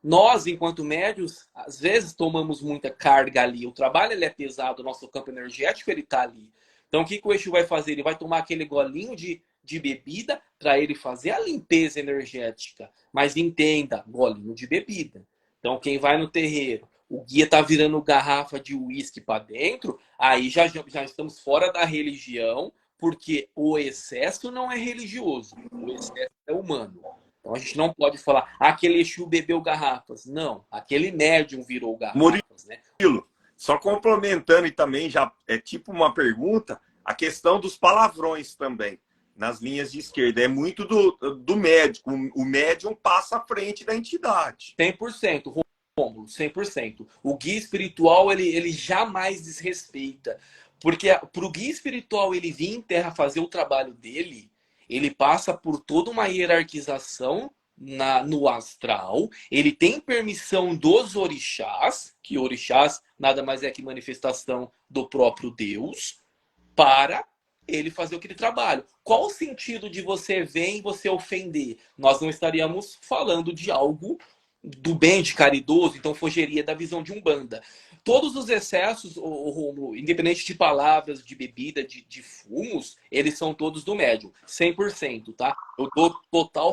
nós, enquanto médios, às vezes tomamos muita carga ali. O trabalho ele é pesado, o nosso campo energético ele está ali. Então, o que o Exu vai fazer? Ele vai tomar aquele golinho de bebida para ele fazer a limpeza energética. Mas entenda, golinho de bebida. Então, quem vai no terreiro, o guia tá virando garrafa de uísque para dentro, aí já estamos fora da religião, porque o excesso não é religioso, o excesso é humano. Então a gente não pode falar, aquele Exu bebeu garrafas. Não, aquele médium virou garrafas, né? Murilo, só complementando e também já é tipo uma pergunta, a questão dos palavrões também, nas linhas de esquerda. É muito do médico. O médium passa à frente da entidade. 100%, Rômulo, 100%. O guia espiritual, ele jamais desrespeita. Porque para o guia espiritual ele vir em terra fazer o trabalho dele, ele passa por toda uma hierarquização no astral, ele tem permissão dos orixás, que orixás nada mais é que manifestação do próprio Deus, para ele fazer aquele trabalho. Qual o sentido de você ver e você ofender? Nós não estaríamos falando de algo do bem, de caridoso, então fugiria da visão de Umbanda. Todos os excessos, Romulo, independente de palavras, de bebida, de fumos, eles são todos do médium, 100%, tá? Eu dou total,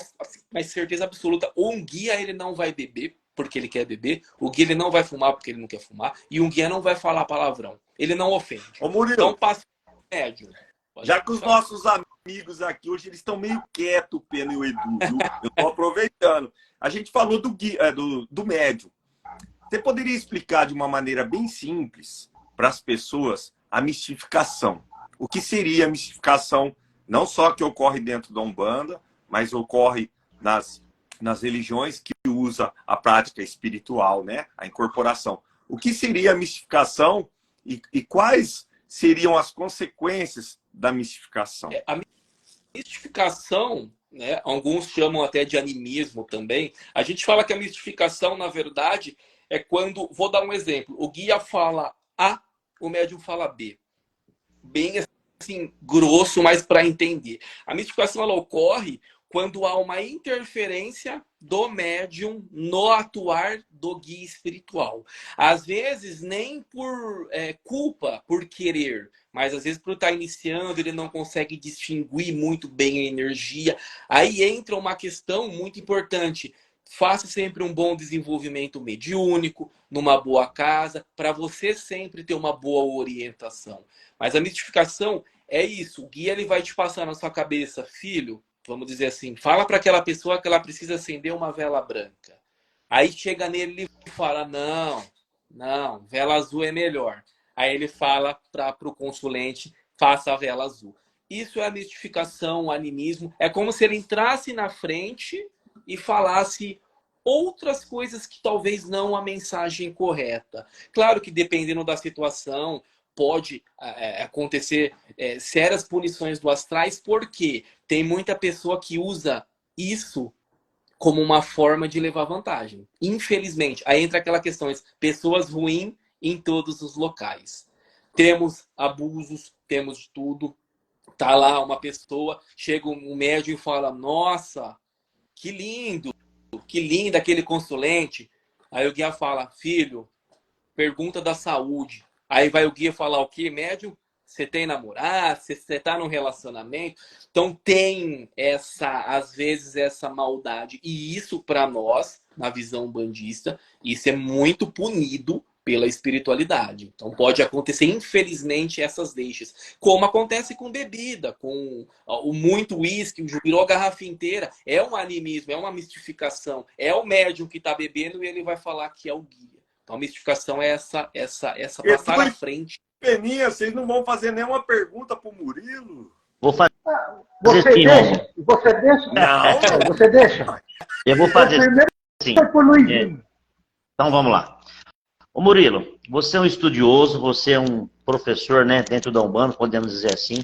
mas certeza absoluta, um guia ele não vai beber porque ele quer beber, o guia ele não vai fumar porque ele não quer fumar, e um guia não vai falar palavrão. Ele não ofende. Ô, Murilo, então passa o médium. Já que os nossos amigos aqui hoje eles estão meio quietos, o Pena e o Edu, viu? Eu estou aproveitando. A gente falou do médium. Você poderia explicar de uma maneira bem simples para as pessoas a mistificação? O que seria a mistificação, não só que ocorre dentro da Umbanda, mas ocorre nas religiões que usa a prática espiritual, né? A incorporação. O que seria a mistificação e quais seriam as consequências da mistificação? A mistificação, né, alguns chamam até de animismo também. A gente fala que a mistificação, na verdade, é quando... Vou dar um exemplo. O guia fala A, o médium fala B. Bem assim, grosso, mas para entender. A mistificação ela ocorre quando há uma interferência do médium no atuar do guia espiritual. Às vezes, nem por culpa, por querer, mas às vezes por estar iniciando, ele não consegue distinguir muito bem a energia. Aí entra uma questão muito importante. Faça sempre um bom desenvolvimento mediúnico, numa boa casa, para você sempre ter uma boa orientação. Mas a mistificação é isso. O guia ele vai te passar na sua cabeça, filho, vamos dizer assim, fala para aquela pessoa que ela precisa acender uma vela branca. Aí chega nele e fala, não, vela azul é melhor. Aí ele fala para o consulente, faça a vela azul. Isso é a mistificação, o animismo. É como se ele entrasse na frente e falasse outras coisas que talvez não a mensagem correta. Claro que dependendo da situação, pode acontecer sérias punições do astrais, porque tem muita pessoa que usa isso como uma forma de levar vantagem. Infelizmente, aí entra aquela questão, pessoas ruins em todos os locais. Temos abusos, temos de tudo. Tá lá uma pessoa, chega um médium e fala, nossa, que lindo, que lindo aquele consulente. Aí o guia fala, filho, pergunta da saúde. Aí vai o guia falar o quê? Médium, você tem namorado? Você tá num relacionamento? Então tem às vezes, essa maldade. E isso, para nós, na visão umbandista, isso é muito punido pela espiritualidade. Então pode acontecer, infelizmente, essas deixas. Como acontece com bebida, com o muito uísque, virou a garrafa inteira. É um animismo, é uma mistificação. É o médium que está bebendo e ele vai falar que é o guia. Então a mistificação é essa passar à frente. Peninha, vocês não vão fazer nenhuma pergunta pro Murilo? Vou fazer Você sim, deixa? Você deixa? Não. Você deixa? Eu vou fazer Primeiro sim. foi pro Luizinho. Então vamos lá. Ô Murilo, você é um estudioso, você é um professor, né, dentro da Umbanda, podemos dizer assim.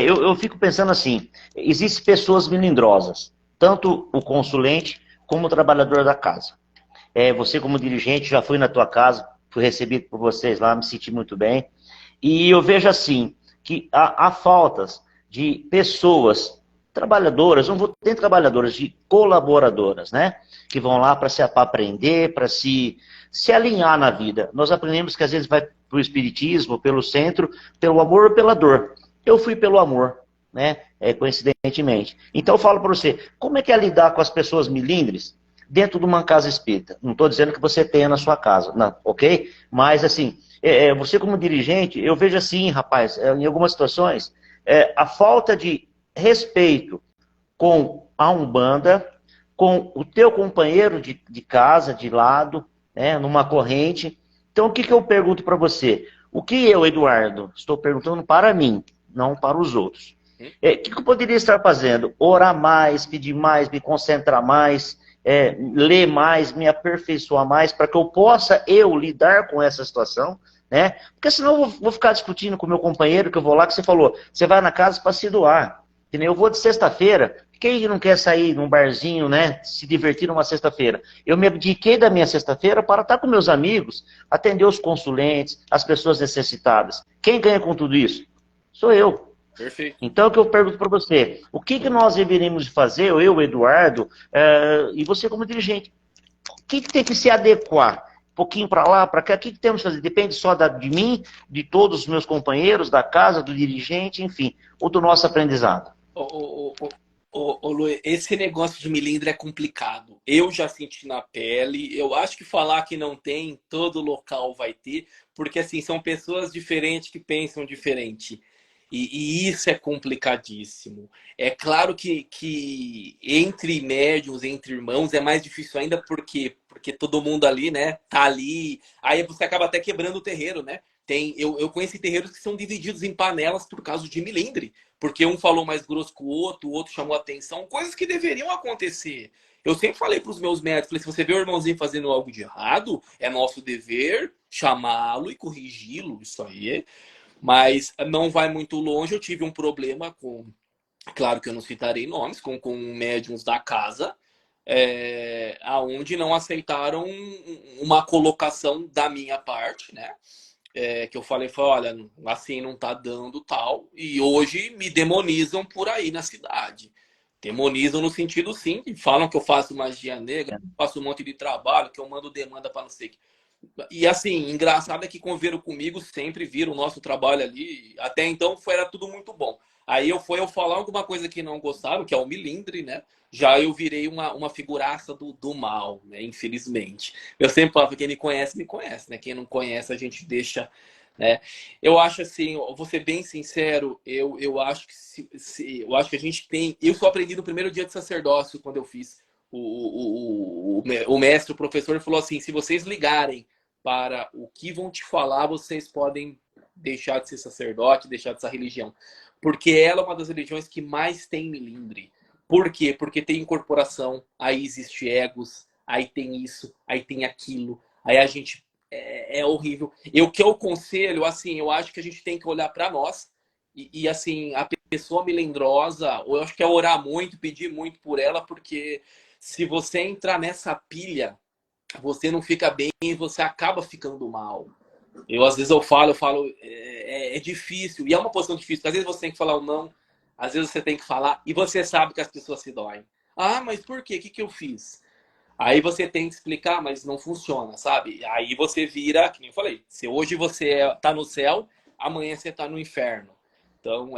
Eu fico pensando assim, existem pessoas melindrosas, tanto o consulente como o trabalhador da casa. Você como dirigente, já fui na tua casa, fui recebido por vocês lá, me senti muito bem. E eu vejo assim, que há faltas de pessoas trabalhadoras, não vou ter trabalhadoras, de colaboradoras, né? Que vão lá para aprender, para se alinhar na vida. Nós aprendemos que às vezes vai para o espiritismo, pelo centro, pelo amor ou pela dor. Eu fui pelo amor, né? Coincidentemente. Então eu falo para você, como é que é lidar com as pessoas milindres dentro de uma casa espírita? Não estou dizendo que você tenha na sua casa, não, ok? Mas assim, você como dirigente, eu vejo assim, rapaz, em algumas situações, a falta de respeito com a Umbanda, com o teu companheiro de casa, de lado, né, numa corrente. Então, o que eu pergunto para você? O que eu, Eduardo, estou perguntando para mim, não para os outros. O que eu poderia estar fazendo? Orar mais, pedir mais, me concentrar mais, ler mais, me aperfeiçoar mais, para que eu possa lidar com essa situação, né? Porque senão eu vou ficar discutindo com o meu companheiro, que eu vou lá, que você falou, você vai na casa para se doar. Que nem eu vou de sexta-feira. Quem não quer sair num barzinho, né? Se divertir numa sexta-feira? Eu me abdiquei da minha sexta-feira para estar com meus amigos, atender os consulentes, as pessoas necessitadas. Quem ganha com tudo isso? Sou eu. Perfeito. Então, o que eu pergunto para você? O que nós deveríamos fazer, eu, Eduardo, e você como dirigente? O que tem que se adequar? Um pouquinho para lá, para cá, o que temos que fazer? Depende só de mim, de todos os meus companheiros, da casa, do dirigente, enfim, ou do nosso aprendizado. Lu, esse negócio de milindre é complicado. Eu já senti na pele. Eu acho que falar que não tem, todo local vai ter, porque assim, são pessoas diferentes que pensam diferente. E isso é complicadíssimo. É claro que entre médiuns, entre irmãos, é mais difícil ainda porque todo mundo ali, né, tá ali. Aí você acaba até quebrando o terreiro, né? Eu conheci terreiros que são divididos em panelas por causa de milindre. Porque um falou mais grosso que o outro chamou atenção. Coisas que deveriam acontecer. Eu sempre falei para os meus médicos, falei, se você vê o irmãozinho fazendo algo de errado, é nosso dever chamá-lo e corrigi-lo. Isso aí. Mas não vai muito longe. Eu tive um problema com... Claro que eu não citarei nomes. Com médiuns da casa. Aonde não aceitaram uma colocação da minha parte, né? Que eu falei, olha, assim não tá dando tal. E hoje me demonizam por aí na cidade. Demonizam no sentido, sim, falam que eu faço magia negra, faço um monte de trabalho, que eu mando demanda para não sei o que. E assim, engraçado é que conviveram comigo, sempre viram o nosso trabalho ali. Até então era tudo muito bom. Aí eu falar alguma coisa que não gostaram, que é o milindre, né? Já eu virei uma figuraça do mal, né? Infelizmente. Eu sempre falo, quem me conhece, né? Quem não conhece, a gente deixa, né? Eu acho assim, vou ser bem sincero, eu acho que eu acho que a gente tem. Eu só aprendi no primeiro dia de sacerdócio, quando eu fiz. O mestre, o professor, falou assim: se vocês ligarem para o que vão te falar, vocês podem deixar de ser sacerdote, deixar de ser religião. Porque ela é uma das religiões que mais tem milindre. Por quê? Porque tem incorporação, aí existe egos, aí tem isso, aí tem aquilo, aí a gente é horrível. O que eu aconselho, assim, eu acho que a gente tem que olhar para nós assim, a pessoa melindrosa, ou eu acho que é orar muito, pedir muito por ela, porque se você entrar nessa pilha, você não fica bem e você acaba ficando mal. Às vezes eu falo, é difícil, e é uma posição difícil, às vezes você tem que falar o não, às vezes você tem que falar, e você sabe que as pessoas se doem. Ah, mas por quê? O que eu fiz? Aí você tem que explicar, mas não funciona, sabe? Aí você vira, que nem eu falei, se hoje você tá no céu, amanhã você tá no inferno. Então,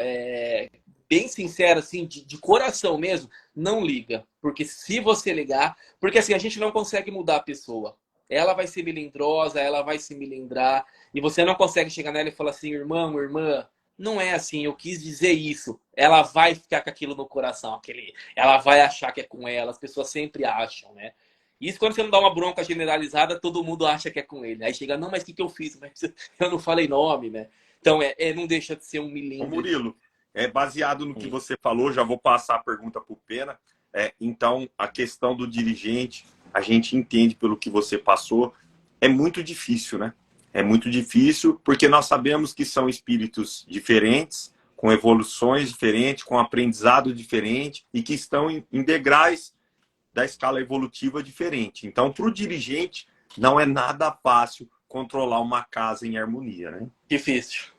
bem sincero, assim, de coração mesmo, não liga. Porque se você ligar... Porque assim, a gente não consegue mudar a pessoa. Ela vai ser melindrosa, ela vai se melindrar, e você não consegue chegar nela e falar assim, irmão, irmã, não é assim, eu quis dizer isso. Ela vai ficar com aquilo no coração, ela vai achar que é com ela, as pessoas sempre acham, né? Isso quando você não dá uma bronca generalizada, todo mundo acha que é com ele. Aí chega, não, mas o que eu fiz? Mas eu não falei nome, né? Então, não deixa de ser um Ô milímetro. Murilo, baseado no que você falou, já vou passar a pergunta para o Pena. Então, a questão do dirigente, a gente entende pelo que você passou, é muito difícil, né? É muito difícil, porque nós sabemos que são espíritos diferentes, com evoluções diferentes, com aprendizado diferente, e que estão em degraus da escala evolutiva diferente. Então, para o dirigente, não é nada fácil controlar uma casa em harmonia, né? Difícil.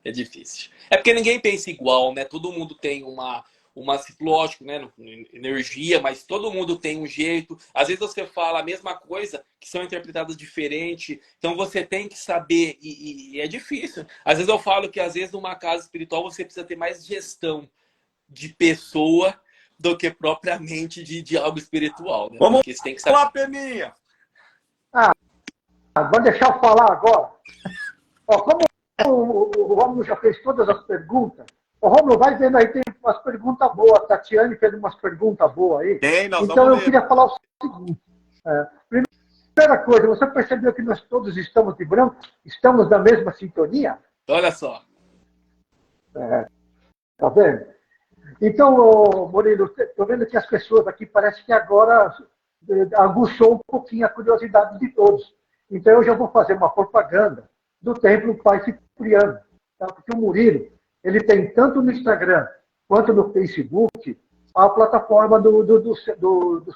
É difícil. É porque ninguém pensa igual, né? Todo mundo tem uma lógico, né? Energia, mas todo mundo tem um jeito. Às vezes você fala a mesma coisa, que são interpretadas diferente. Então você tem que saber, e é difícil. Às vezes eu falo que às vezes numa casa espiritual você precisa ter mais gestão de pessoa do que propriamente de algo espiritual, né? Vamos Porque você tem que saber. lá, Peninha! Vou deixar eu falar agora. Ó, como o Rômulo já fez todas as perguntas, o Rômulo vai vendo aí, tem umas perguntas boas. A Tatiane fez umas perguntas boas aí. Nós então vamos eu queria falar o seguinte. Primeira coisa, você percebeu que nós todos estamos de branco? Estamos na mesma sintonia? Olha só. Tá vendo? Então, Murilo, estou vendo que as pessoas aqui parece que agora aguçou um pouquinho a curiosidade de todos. Então, eu já vou fazer uma propaganda do Templo Pai Cipriano. Tá? Porque o Murilo, ele tem tanto no Instagram quanto no Facebook a plataforma do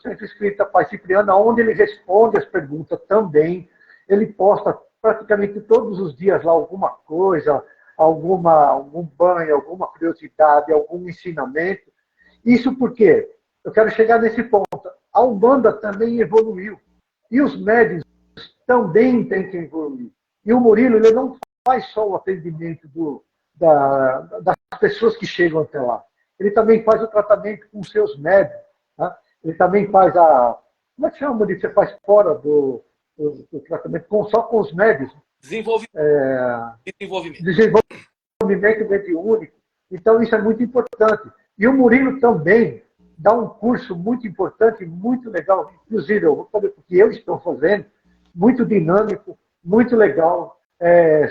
Centro Espírita Pai Cipriano, onde ele responde as perguntas também. Ele posta praticamente todos os dias lá alguma coisa, algum banho, alguma curiosidade, algum ensinamento. Isso porque eu quero chegar nesse ponto. A Umbanda também evoluiu. E os médiuns também têm que evoluir. E o Murilo, ele não faz só o atendimento das pessoas que chegam até lá. Ele também faz o tratamento com seus médiuns. Tá? Ele também faz como é que chama, Murilo? Você faz fora do tratamento só com os médiuns. Desenvolvimento mediúnico. Então, isso é muito importante. E o Murilo também dá um curso muito importante, muito legal. Inclusive, eu vou fazer o que eu estou fazendo, muito dinâmico, muito legal.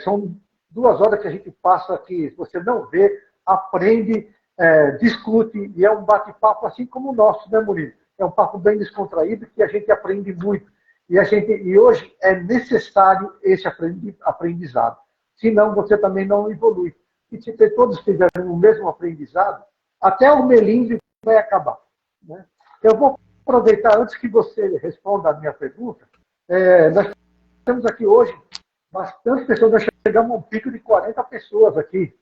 São 2 horas que a gente passa aqui, você não vê, aprende, discute, e é um bate-papo assim como o nosso, né, Murilo? É um papo bem descontraído que a gente aprende muito. E hoje é necessário esse aprendizado. Senão, você também não evolui. E se todos tiverem o mesmo aprendizado, até o melindre vai acabar. Né? Eu vou aproveitar, antes que você responda a minha pergunta, nós temos aqui hoje bastante pessoas, nós chegamos a um pico de 40 pessoas aqui.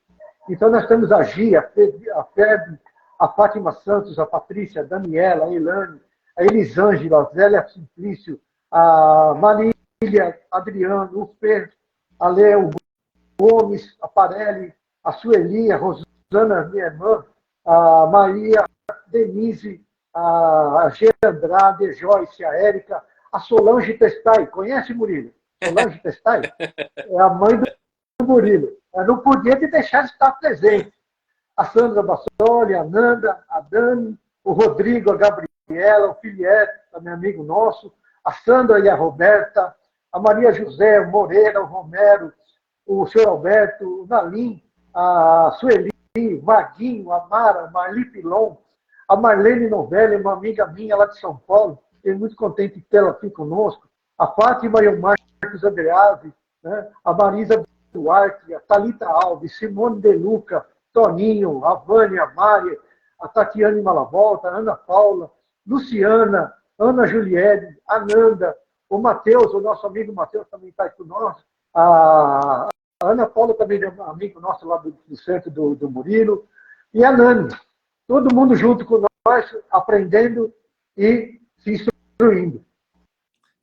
Então, nós temos a Gia, a Feb, a Fátima Santos, a Patrícia, a Daniela, a Elane, a Elisângela, a Zélia Simplício, a Marília, Adriano, o Fer, a Léo Gomes, a Parelli, a Sueli, a Rosana, minha irmã, a Maria, Denise, a G. Andrade, a Joyce, a Érica, a Solange Testai. Conhece, Murilo? Solange Testai? É a mãe do Murilo. Ela não podia te deixar de estar presente. A Sandra Bassoli, a Nanda, a Dani, o Rodrigo, a Gabriela, o Filiette, também amigo nosso, a Sandra e a Roberta, a Maria José, o Moreira, o Romero, o senhor Alberto, o Nalim, a Sueli, o Maguinho, a Mara, a Marli Pilon, a Marlene Novelli, uma amiga minha lá de São Paulo, fiquei muito contente de tê-la aqui conosco, a Fátima e o Marcos Andreazzi, né? A Marisa Duarte, a Thalita Alves, Simone De Luca, Toninho, a Vânia, a Mari, a Tatiane Malavolta, a Ana Paula, Luciana, Ana Juliette, a Nanda, o Matheus, o nosso amigo Matheus também está aqui conosco, a Ana Paula também é amigo nosso lá do centro do Murilo, e a Nani. Todo mundo junto com nós, aprendendo e se instruindo.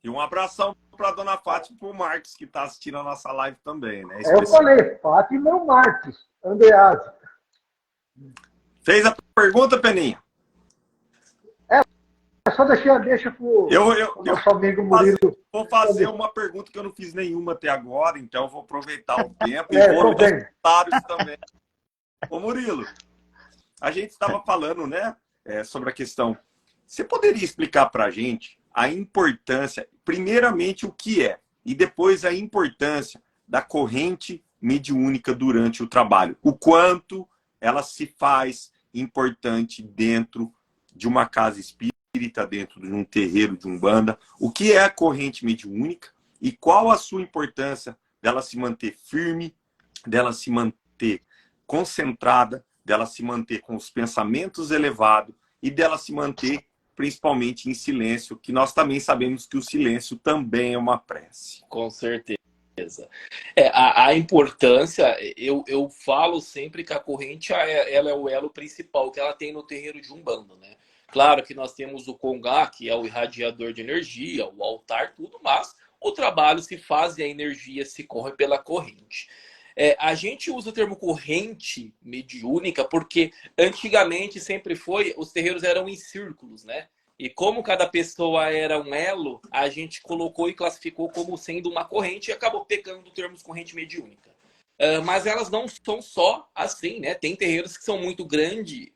E um abração para a dona Fátima e para o Marcos, que está assistindo a nossa live também, né? Eu falei, Fátima e o Marcos Andreazzi. Fez a pergunta, Peninha? É só deixa para o nosso amigo Murilo. Vou fazer uma pergunta que eu não fiz nenhuma até agora, então eu vou aproveitar o tempo e vou nos comentários também. Ô Murilo, a gente estava falando, né, sobre a questão. Você poderia explicar para a gente a importância, primeiramente o que é, e depois a importância da corrente mediúnica durante o trabalho? O quanto ela se faz importante dentro de uma casa espírita, dentro de um terreiro de umbanda, o que é a corrente mediúnica e qual a sua importância dela se manter firme, dela se manter concentrada, dela se manter com os pensamentos elevados e dela se manter principalmente em silêncio, que nós também sabemos que o silêncio também é uma prece. Com certeza. A importância, eu falo sempre que a corrente ela é o elo principal que ela tem no terreiro de umbanda, né? Claro que nós temos o congá, que é o irradiador de energia, o altar, tudo, mas o trabalho se faz e a energia se corre pela corrente. A gente usa o termo corrente mediúnica porque antigamente sempre foi, os terreiros eram em círculos, né? E como cada pessoa era um elo, a gente colocou e classificou como sendo uma corrente e acabou pegando o termo corrente mediúnica. Mas elas não são só assim, né? Tem terreiros que são muito grandes,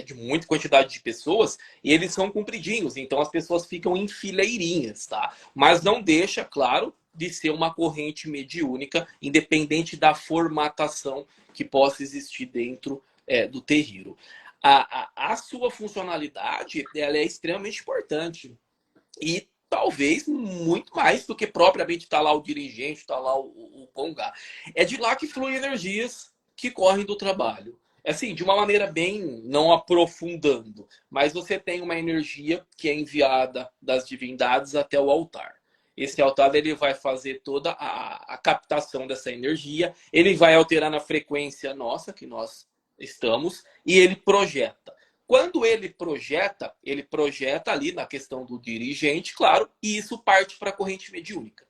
de muita quantidade de pessoas, e eles são compridinhos, então as pessoas ficam em fileirinhas, tá? Mas não deixa, claro, de ser uma corrente mediúnica, independente da formatação que possa existir dentro do terreiro. A sua funcionalidade ela é extremamente importante. E talvez muito mais do que propriamente está lá o dirigente, está lá o congá. É de lá que fluem energias que correm do trabalho. Assim, de uma maneira bem, não aprofundando, mas você tem uma energia que é enviada das divindades até o altar. Esse altar ele vai fazer toda a captação dessa energia, ele vai alterar na frequência nossa, que nós estamos, e ele projeta. Quando ele projeta ali na questão do dirigente, claro, e isso parte para a corrente mediúnica.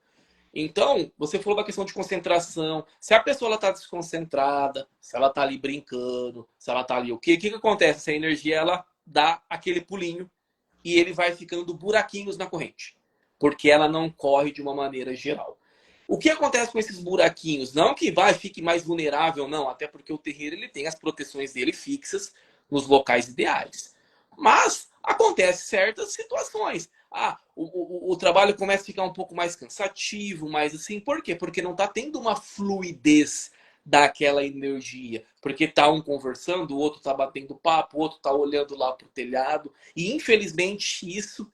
Então, você falou da questão de concentração. Se a pessoa está desconcentrada, se ela está ali brincando, se ela está ali o quê? O que acontece? Essa energia ela dá aquele pulinho e ele vai ficando buraquinhos na corrente, porque ela não corre de uma maneira geral. O que acontece com esses buraquinhos? Não que fique mais vulnerável, não, até porque o terreiro ele tem as proteções dele fixas nos locais ideais. Mas acontece certas situações. O trabalho começa a ficar um pouco mais cansativo, mais assim. Por quê? Porque não está tendo uma fluidez daquela energia. Porque está um conversando, o outro está batendo papo, o outro está olhando lá para o telhado. E infelizmente isso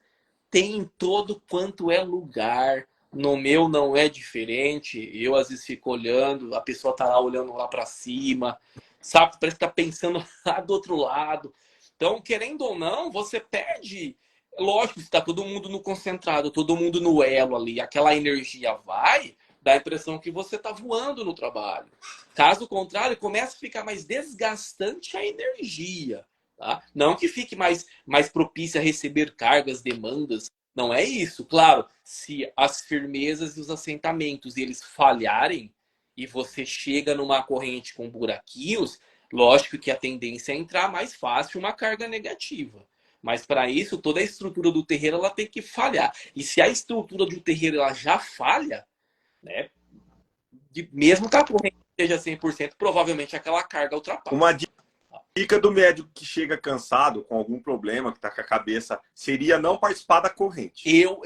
tem em todo quanto é lugar. No meu não é diferente. Eu às vezes fico olhando, a pessoa está lá olhando lá para cima, sabe? Parece que está pensando lá do outro lado. Então, querendo ou não, você perde. Lógico, está todo mundo no concentrado, todo mundo no elo ali. Aquela energia vai, dá a impressão que você está voando no trabalho. Caso contrário, começa a ficar mais desgastante a energia. Tá? Não que fique mais propícia a receber cargas, demandas. Não é isso. Claro, se as firmezas e os assentamentos eles falharem e você chega numa corrente com buraquinhos, lógico que a tendência é entrar mais fácil uma carga negativa. Mas para isso, toda a estrutura do terreiro ela tem que falhar. E se a estrutura do terreiro ela já falha, né, mesmo que a corrente esteja 100%, provavelmente aquela carga ultrapassa. Uma dica do médico que chega cansado, com algum problema, que está com a cabeça, seria não participar da corrente. Eu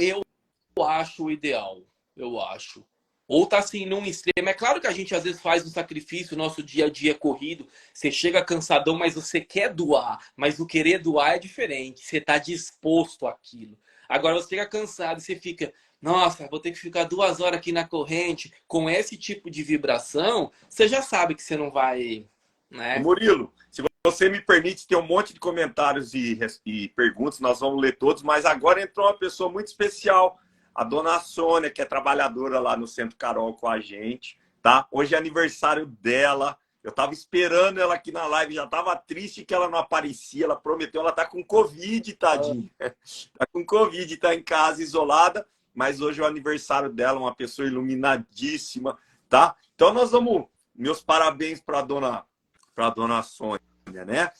acho o ideal. Eu acho. Ou tá assim, num extremo. É claro que a gente às vezes faz um sacrifício, nosso dia a dia é corrido. Você chega cansadão, mas você quer doar. Mas o querer doar é diferente. Você tá disposto àquilo. Agora você chega cansado e você fica, nossa, vou ter que ficar 2 horas aqui na corrente com esse tipo de vibração, você já sabe que você não vai, né? Murilo, se você me permite, tem um monte de comentários e perguntas, nós vamos ler todos, mas agora entrou uma pessoa muito especial, a dona Sônia, que é trabalhadora lá no Centro Carol com a gente, tá? Hoje é aniversário dela, eu tava esperando ela aqui na live, já tava triste que ela não aparecia, ela prometeu, ela tá com Covid, tadinha. Tá com Covid, tá em casa, isolada, mas hoje é o aniversário dela, uma pessoa iluminadíssima, tá? Então nós vamos, meus parabéns para dona Sônia, né?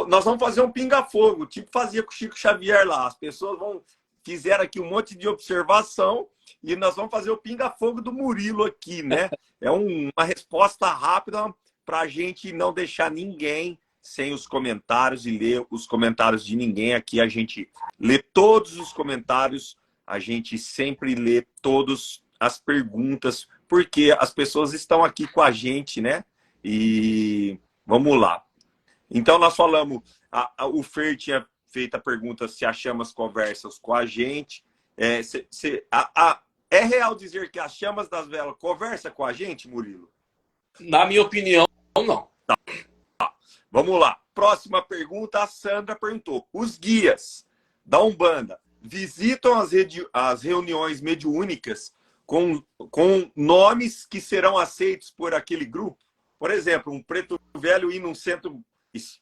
Nós vamos fazer um pinga-fogo, tipo fazia com o Chico Xavier lá. As pessoas fizeram aqui um monte de observação e nós vamos fazer o pinga-fogo do Murilo aqui, né? É uma resposta rápida para a gente não deixar ninguém sem os comentários e ler os comentários de ninguém. Aqui a gente lê todos os comentários, a gente sempre lê todas as perguntas, porque as pessoas estão aqui com a gente, né? E vamos lá. Então nós falamos, o Fer tinha feito a pergunta se as chamas conversam com a gente. É real dizer que as chamas das velas conversam com a gente, Murilo? Na minha opinião, não. Vamos lá. Próxima pergunta, a Sandra perguntou. Os guias da Umbanda visitam as reuniões mediúnicas com nomes que serão aceitos por aquele grupo? Por exemplo, um preto velho ir num centro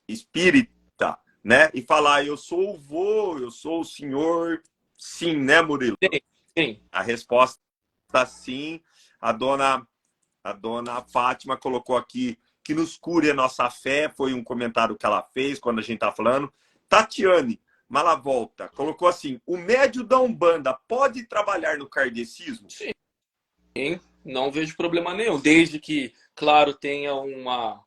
espírita, né? E falar, eu sou o vô, eu sou o senhor. Sim, né, Murilo? Sim. A resposta sim. A dona Fátima colocou aqui que nos cure a nossa fé, foi um comentário que ela fez quando a gente tá falando. Tatiane Malavolta colocou assim, o médio da Umbanda pode trabalhar no kardecismo? Sim, não vejo problema nenhum, desde que, claro, tenha uma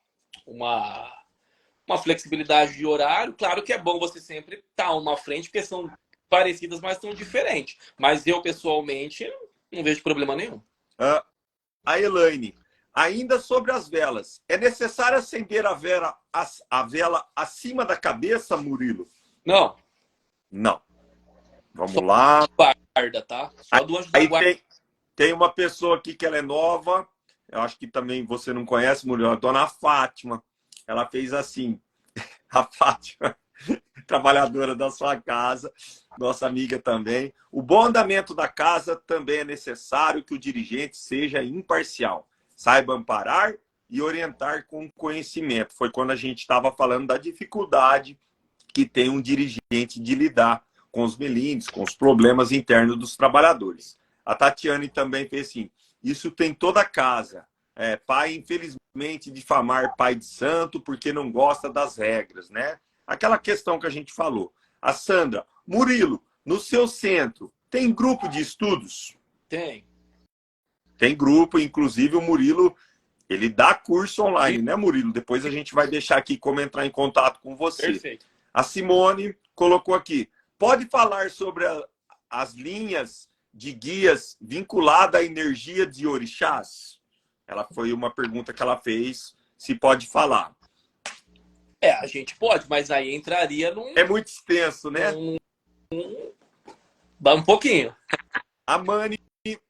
flexibilidade de horário. Claro que é bom você sempre estar uma frente, porque são parecidas, mas são diferentes. Mas eu, pessoalmente, não vejo problema nenhum. A Elaine, ainda sobre as velas, é necessário acender a vela acima da cabeça, Murilo? Não. Não. Vamos lá. Guarda, tá? Só do anjo da guarda. Tem uma pessoa aqui que ela é nova, eu acho que também você não conhece, Murilo, a dona Fátima. Ela fez assim, a Fátima, trabalhadora da sua casa, nossa amiga também. O bom andamento da casa também é necessário que o dirigente seja imparcial, saiba amparar e orientar com conhecimento. Foi quando a gente estava falando da dificuldade que tem um dirigente de lidar com os melindres, com os problemas internos dos trabalhadores. A Tatiane também fez assim, isso tem toda a casa. Pai, infelizmente, difamar pai de santo porque não gosta das regras, né? Aquela questão que a gente falou. A Sandra, Murilo, no seu centro, tem grupo de estudos? Tem. Tem grupo, inclusive o Murilo, ele dá curso online, né, Murilo? Depois a gente vai deixar aqui como entrar em contato com você. Perfeito. A Simone colocou aqui, pode falar sobre as linhas de guias vinculadas à energia de orixás? Ela foi uma pergunta que ela fez, se pode falar. A gente pode, mas aí entraria num... É muito extenso, né? Um pouquinho. A Mani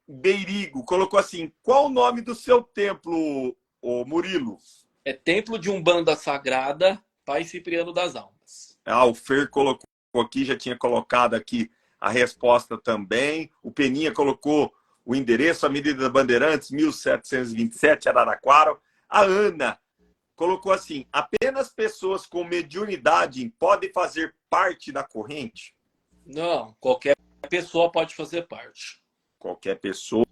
Beirigo colocou assim, qual o nome do seu templo, Murilo? É Templo de Umbanda Sagrada, Pai Cipriano das Almas. O Fer colocou aqui, já tinha colocado aqui a resposta também. O Peninha colocou o endereço, Avenida Bandeirantes, 1727, Araraquara. A Ana colocou assim, apenas pessoas com mediunidade podem fazer parte da corrente? Não, qualquer pessoa pode fazer parte. Qualquer pessoa.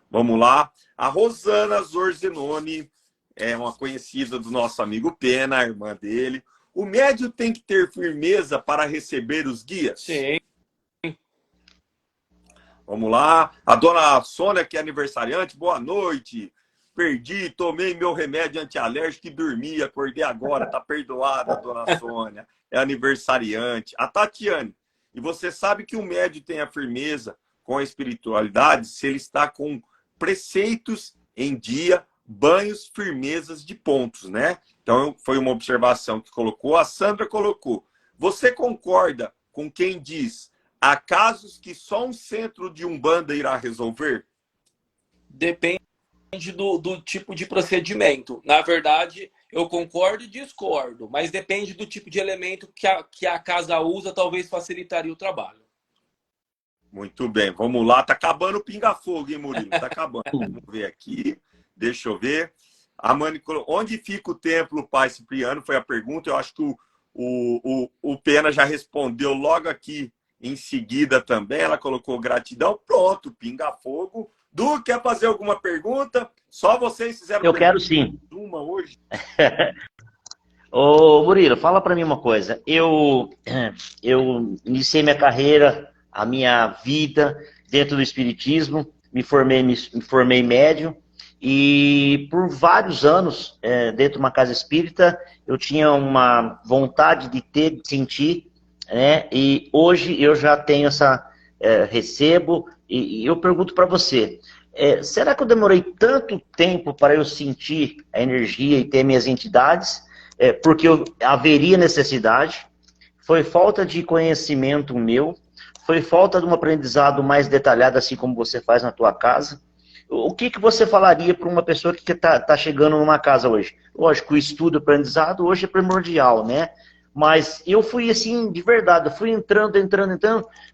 Vamos lá. A Rosana Zorzenoni é uma conhecida do nosso amigo Pena, a irmã dele. O médium tem que ter firmeza para receber os guias? Sim. Vamos lá. A dona Sônia, que é aniversariante, boa noite. Perdi, tomei meu remédio antialérgico e dormi. Acordei agora, tá perdoada, dona Sônia. É aniversariante. A Tatiane, e você sabe que o médium tem a firmeza com a espiritualidade se ele está com preceitos em dia, banhos, firmezas de pontos, né? Então, foi uma observação que colocou. A Sandra colocou. Você concorda com quem diz há casos que só um centro de Umbanda irá resolver? Depende do tipo de procedimento. Na verdade, eu concordo e discordo, mas depende do tipo de elemento que a casa usa, talvez facilitaria o trabalho. Muito bem, vamos lá. Tá acabando o pinga-fogo, hein, Murilo? Tá acabando. Vamos ver aqui. Deixa eu ver. A Mani, onde fica o templo Pai Cipriano? Foi a pergunta. Eu acho que o Pena já respondeu logo aqui em seguida também. Ela colocou gratidão. Pronto, pinga-fogo. Du, quer fazer alguma pergunta? Só vocês fizeram Eu quero sim. uma hoje. Ô, Murilo, fala para mim uma coisa. Eu iniciei minha carreira, a minha vida dentro do Espiritismo, me formei médium e por vários anos, dentro de uma casa espírita, eu tinha uma vontade de ter, de sentir, né? E hoje eu já tenho recebo, e eu pergunto para você, será que eu demorei tanto tempo para eu sentir a energia e ter minhas entidades? Porque haveria necessidade, foi falta de conhecimento meu, foi falta de um aprendizado mais detalhado, assim como você faz na tua casa. O que você falaria para uma pessoa que está chegando numa casa hoje? Lógico, o estudo, o aprendizado hoje é primordial, né? Mas eu fui assim, de verdade, eu fui entrando,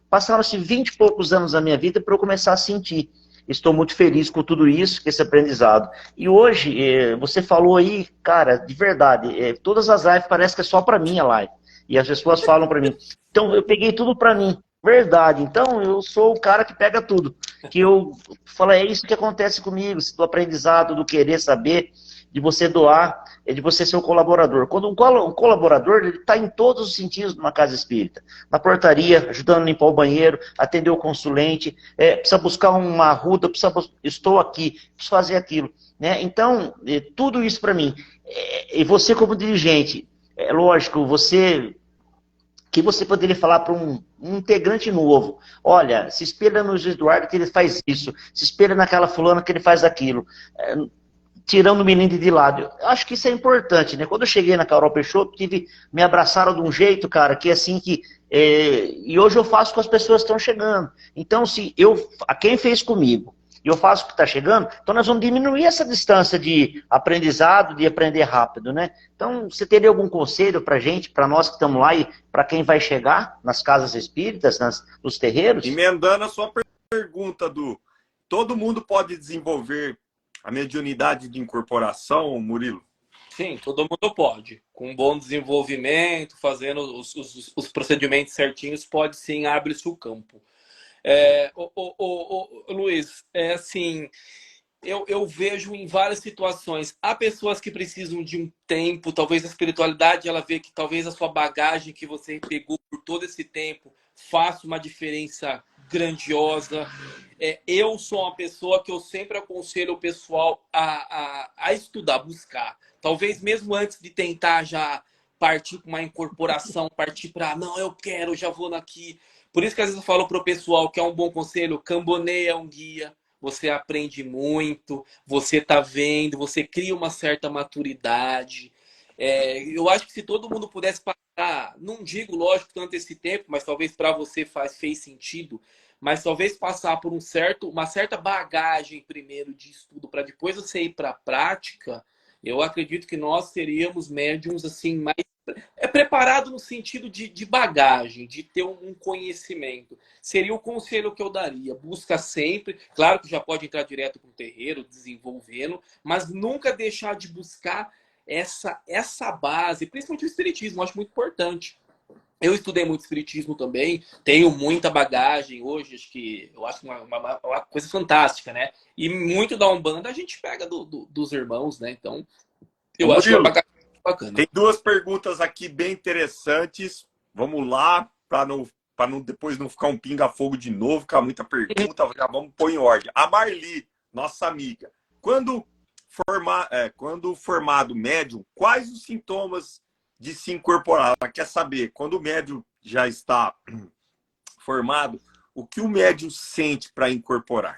passaram-se 20 e poucos anos da minha vida para eu começar a sentir. Estou muito feliz com tudo isso, com esse aprendizado. E hoje, você falou aí, cara, de verdade, todas as lives parece que é só para mim a live. E as pessoas falam para mim. Então, eu peguei tudo para mim. Verdade. Então, eu sou o cara que pega tudo. Que eu falo, é isso que acontece comigo, do aprendizado, do querer saber, de você doar, de você ser um colaborador. Quando um colaborador, ele está em todos os sentidos numa casa espírita. Na portaria, ajudando a limpar o banheiro, atender o consulente, precisa buscar uma arruda, estou aqui, preciso fazer aquilo. Né? Então, tudo isso para mim. E você como dirigente, lógico, que você poderia falar para um integrante novo? Olha, se espelha no Eduardo que ele faz isso, se espelha naquela fulana que ele faz aquilo. Tirando o Milinde de lado. Eu acho que isso é importante, né? Quando eu cheguei na Carol Peixoto, me abraçaram de um jeito, cara, que assim que... e hoje eu faço com as pessoas que estão chegando. Então, se quem fez comigo, e eu faço o que está chegando, então nós vamos diminuir essa distância de aprendizado, de aprender rápido, né? Então, você teria algum conselho para gente, para nós que estamos lá e para quem vai chegar nas casas espíritas, nos terreiros? Emendando a sua pergunta, Du, todo mundo pode desenvolver a mediunidade de incorporação, Murilo? Sim, todo mundo pode. Com um bom desenvolvimento, fazendo os procedimentos certinhos, pode sim, abre-se o campo. Luiz, assim, eu vejo em várias situações, há pessoas que precisam de um tempo, talvez a espiritualidade, ela vê que talvez a sua bagagem que você pegou por todo esse tempo faça uma diferença grandiosa. Eu sou uma pessoa que eu sempre aconselho o pessoal a estudar, buscar. Talvez mesmo antes de tentar já partir para uma incorporação, partir para, não, eu quero, já vou aqui. Por isso que às vezes eu falo para o pessoal que é um bom conselho, camboneia um guia, você aprende muito, você está vendo, você cria uma certa maturidade. Eu acho que se todo mundo pudesse passar, não digo, lógico, tanto esse tempo, mas talvez para você fez sentido, mas talvez passar por uma certa bagagem primeiro de estudo, para depois você ir para a prática, eu acredito que nós seríamos médiums assim, mais preparado no sentido de bagagem, de ter um conhecimento. Seria o conselho que eu daria. Busca sempre, claro que já pode entrar direto com o terreiro, desenvolvendo, mas nunca deixar de buscar essa base, principalmente o espiritismo, eu acho muito importante. Eu estudei muito espiritismo também, tenho muita bagagem hoje, eu acho uma coisa fantástica, né? E muito da Umbanda a gente pega dos irmãos, né? Então, eu acho uma bagagem bacana. Tem duas perguntas aqui bem interessantes. Vamos lá, para depois não ficar um pinga-fogo de novo, ficar muita pergunta, já vamos pôr em ordem. A Marli, nossa amiga, quando formado médium, quais os sintomas de se incorporar? Ela quer saber, quando o médium já está formado, o que o médium sente para incorporar?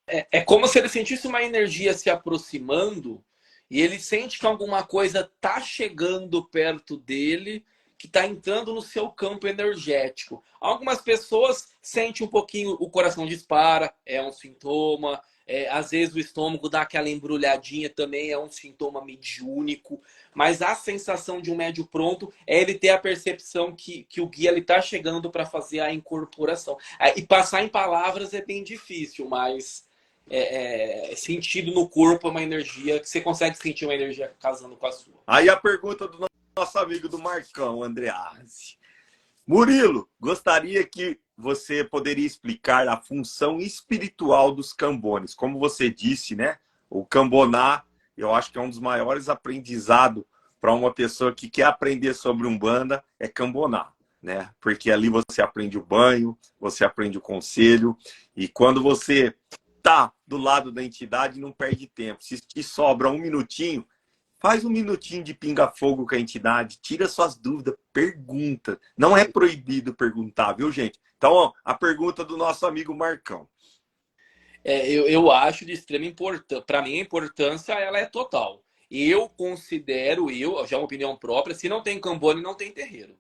É como se ele sentisse uma energia se aproximando e ele sente que alguma coisa está chegando perto dele, que está entrando no seu campo energético. Algumas pessoas sentem um pouquinho, o coração dispara, é um sintoma. Às vezes o estômago dá aquela embrulhadinha também, é um sintoma mediúnico. Mas a sensação de um médio pronto é ele ter a percepção que o guia está chegando para fazer a incorporação. E passar em palavras é bem difícil, mas sentido no corpo é uma energia que você consegue sentir uma energia casando com a sua. Aí a pergunta do nosso amigo do Marcão, Andreazzi. Murilo, gostaria que você poderia explicar a função espiritual dos cambones. Como você disse, né? O camboná, eu acho que é um dos maiores aprendizados para uma pessoa que quer aprender sobre Umbanda, é camboná, né? Porque ali você aprende o banho, você aprende o conselho, e quando você tá do lado da entidade, não perde tempo. Se te sobra um minutinho, faz um minutinho de pinga-fogo com a entidade, tira suas dúvidas, pergunta. Não é proibido perguntar, viu, gente? Então, ó, a pergunta do nosso amigo Marcão. Eu acho de extrema importância. Para mim, a importância ela é total. Eu considero, já uma opinião própria, se não tem cambone, não tem terreiro.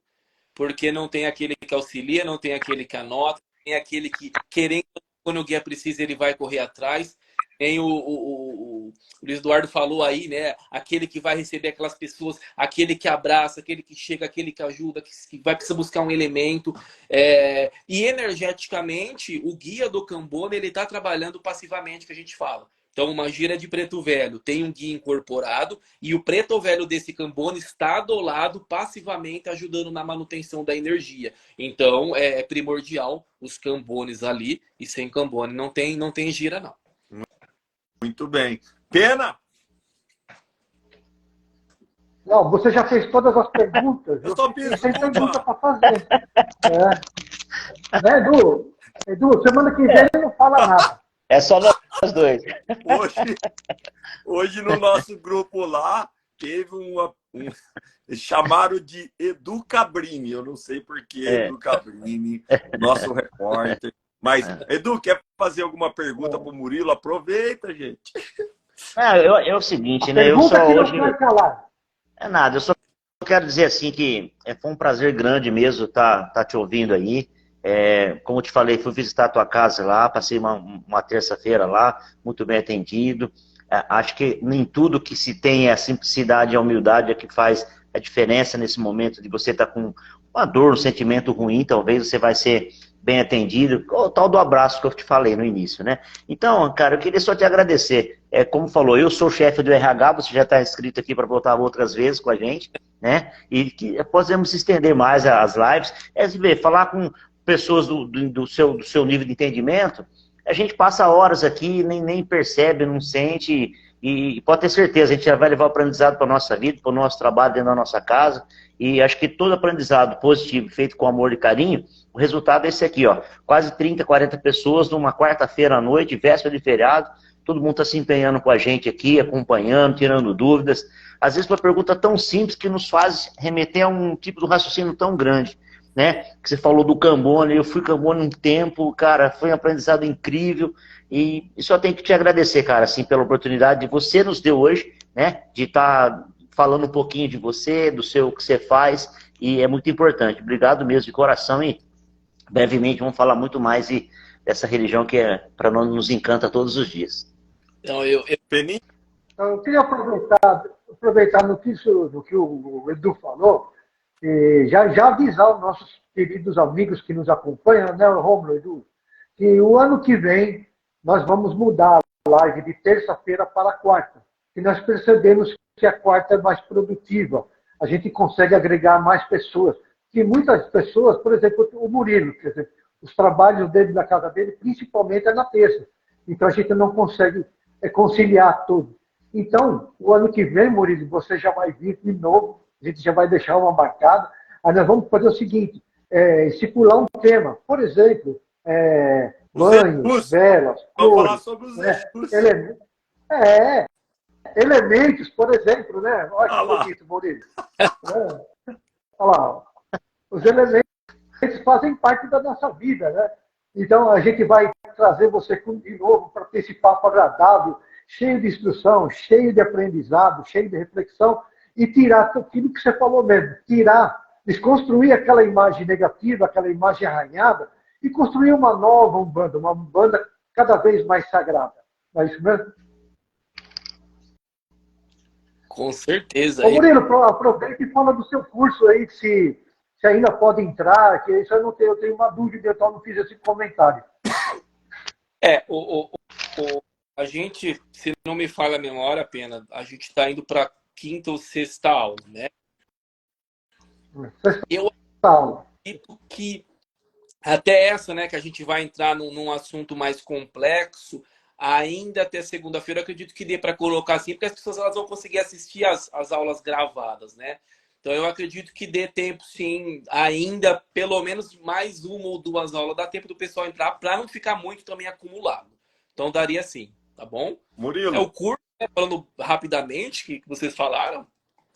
Porque não tem aquele que auxilia, não tem aquele que anota, tem aquele que, querendo, quando o guia precisa, ele vai correr atrás. Tem o Luiz Eduardo falou aí, né? Aquele que vai receber aquelas pessoas, aquele que abraça, aquele que chega, aquele que ajuda, que vai precisar buscar um elemento. E energeticamente, o guia do Cambone, ele está trabalhando passivamente, que a gente fala. Então, uma gira de preto velho tem um guia incorporado e o preto velho desse Cambone está do lado passivamente ajudando na manutenção da energia. Então, é primordial os Cambones ali, e sem Cambone não tem gira, não. Muito bem. Pena? Não, você já fez todas as perguntas. Eu só fiz tem uma. pergunta para fazer. Né, Edu? Edu, semana que vem ele não fala nada. É só nós dois. Hoje no nosso grupo lá, teve chamaram de Edu Cabrini. Eu não sei por que Edu Cabrini, nosso repórter. Mas, Edu, quer fazer alguma pergunta para o Murilo? Aproveita, gente. É o seguinte, né? Eu só hoje... É nada, eu só quero dizer assim que foi um prazer grande mesmo tá te ouvindo aí. Como eu te falei, fui visitar a tua casa lá, passei uma terça-feira lá, muito bem atendido. Acho que em tudo que se tem a simplicidade e a humildade é que faz a diferença nesse momento de você estar com uma dor, um sentimento ruim, talvez você vai ser bem atendido, o tal do abraço que eu te falei no início, né? Então, cara, eu queria só te agradecer. Como falou, eu sou o chefe do RH, você já está inscrito aqui para voltar outras vezes com a gente, né? E que podemos estender mais as lives, falar com pessoas do seu nível de entendimento, a gente passa horas aqui, nem percebe, não sente, e pode ter certeza, a gente já vai levar o aprendizado para a nossa vida, para o nosso trabalho dentro da nossa casa, e acho que todo aprendizado positivo, feito com amor e carinho, o resultado é esse aqui, ó, quase 30, 40 pessoas numa quarta-feira à noite, véspera de feriado, todo mundo está se empenhando com a gente aqui, acompanhando, tirando dúvidas, às vezes uma pergunta tão simples que nos faz remeter a um tipo de raciocínio tão grande, né? Que você falou do Cambone, eu fui Cambone um tempo, cara, foi um aprendizado incrível, e só tenho que te agradecer, cara, assim, pela oportunidade que você nos deu hoje, né, de estar falando um pouquinho de você, do seu que você faz, e é muito importante. Obrigado mesmo, de coração, e brevemente vamos falar muito mais dessa religião que para nós nos encanta todos os dias. Então, Peninha? Eu queria aproveitar no que o Edu falou, e já avisar os nossos queridos amigos que nos acompanham, né, Rômulo, Edu, que o ano que vem nós vamos mudar a live de terça-feira para quarta. E nós percebemos que a quarta é mais produtiva. A gente consegue agregar mais pessoas. E muitas pessoas, por exemplo, o Murilo, quer dizer, os trabalhos dele na casa dele, principalmente é na terça. Então a gente não consegue conciliar tudo. Então, o ano que vem, Murilo, você já vai vir de novo, a gente já vai deixar uma marcada. Aí nós vamos fazer o seguinte, estipular um tema. Por exemplo, banhos, velas, vamos cores, falar sobre os Zeus. Elementos, por exemplo, né? Olha que bonito, Murilo. Olha lá, os elementos fazem parte da nossa vida, né? Então a gente vai trazer você de novo para ter esse papo agradável, cheio de instrução, cheio de aprendizado, cheio de reflexão, e tirar aquilo que você falou mesmo, tirar desconstruir aquela imagem negativa, aquela imagem arranhada, e construir uma nova Umbanda, uma Umbanda cada vez mais sagrada. Não é isso mesmo? Com certeza. Ô, Murilo, aproveita e fala do seu curso aí, se ainda pode entrar, que isso eu tenho uma dúvida, então não fiz esse comentário. A gente, se não me falha a memória, pena, a gente está indo para quinta ou sexta aula, né? Eu acredito que até essa, né, que a gente vai entrar num assunto mais complexo, ainda até segunda-feira, eu acredito que dê para colocar assim, porque as pessoas elas vão conseguir assistir as aulas gravadas, né? Então eu acredito que dê tempo, sim, ainda pelo menos mais uma ou duas aulas, dá tempo do pessoal entrar para não ficar muito também acumulado. Então daria sim, tá bom? Murilo. O curso, né, falando rapidamente, que vocês falaram,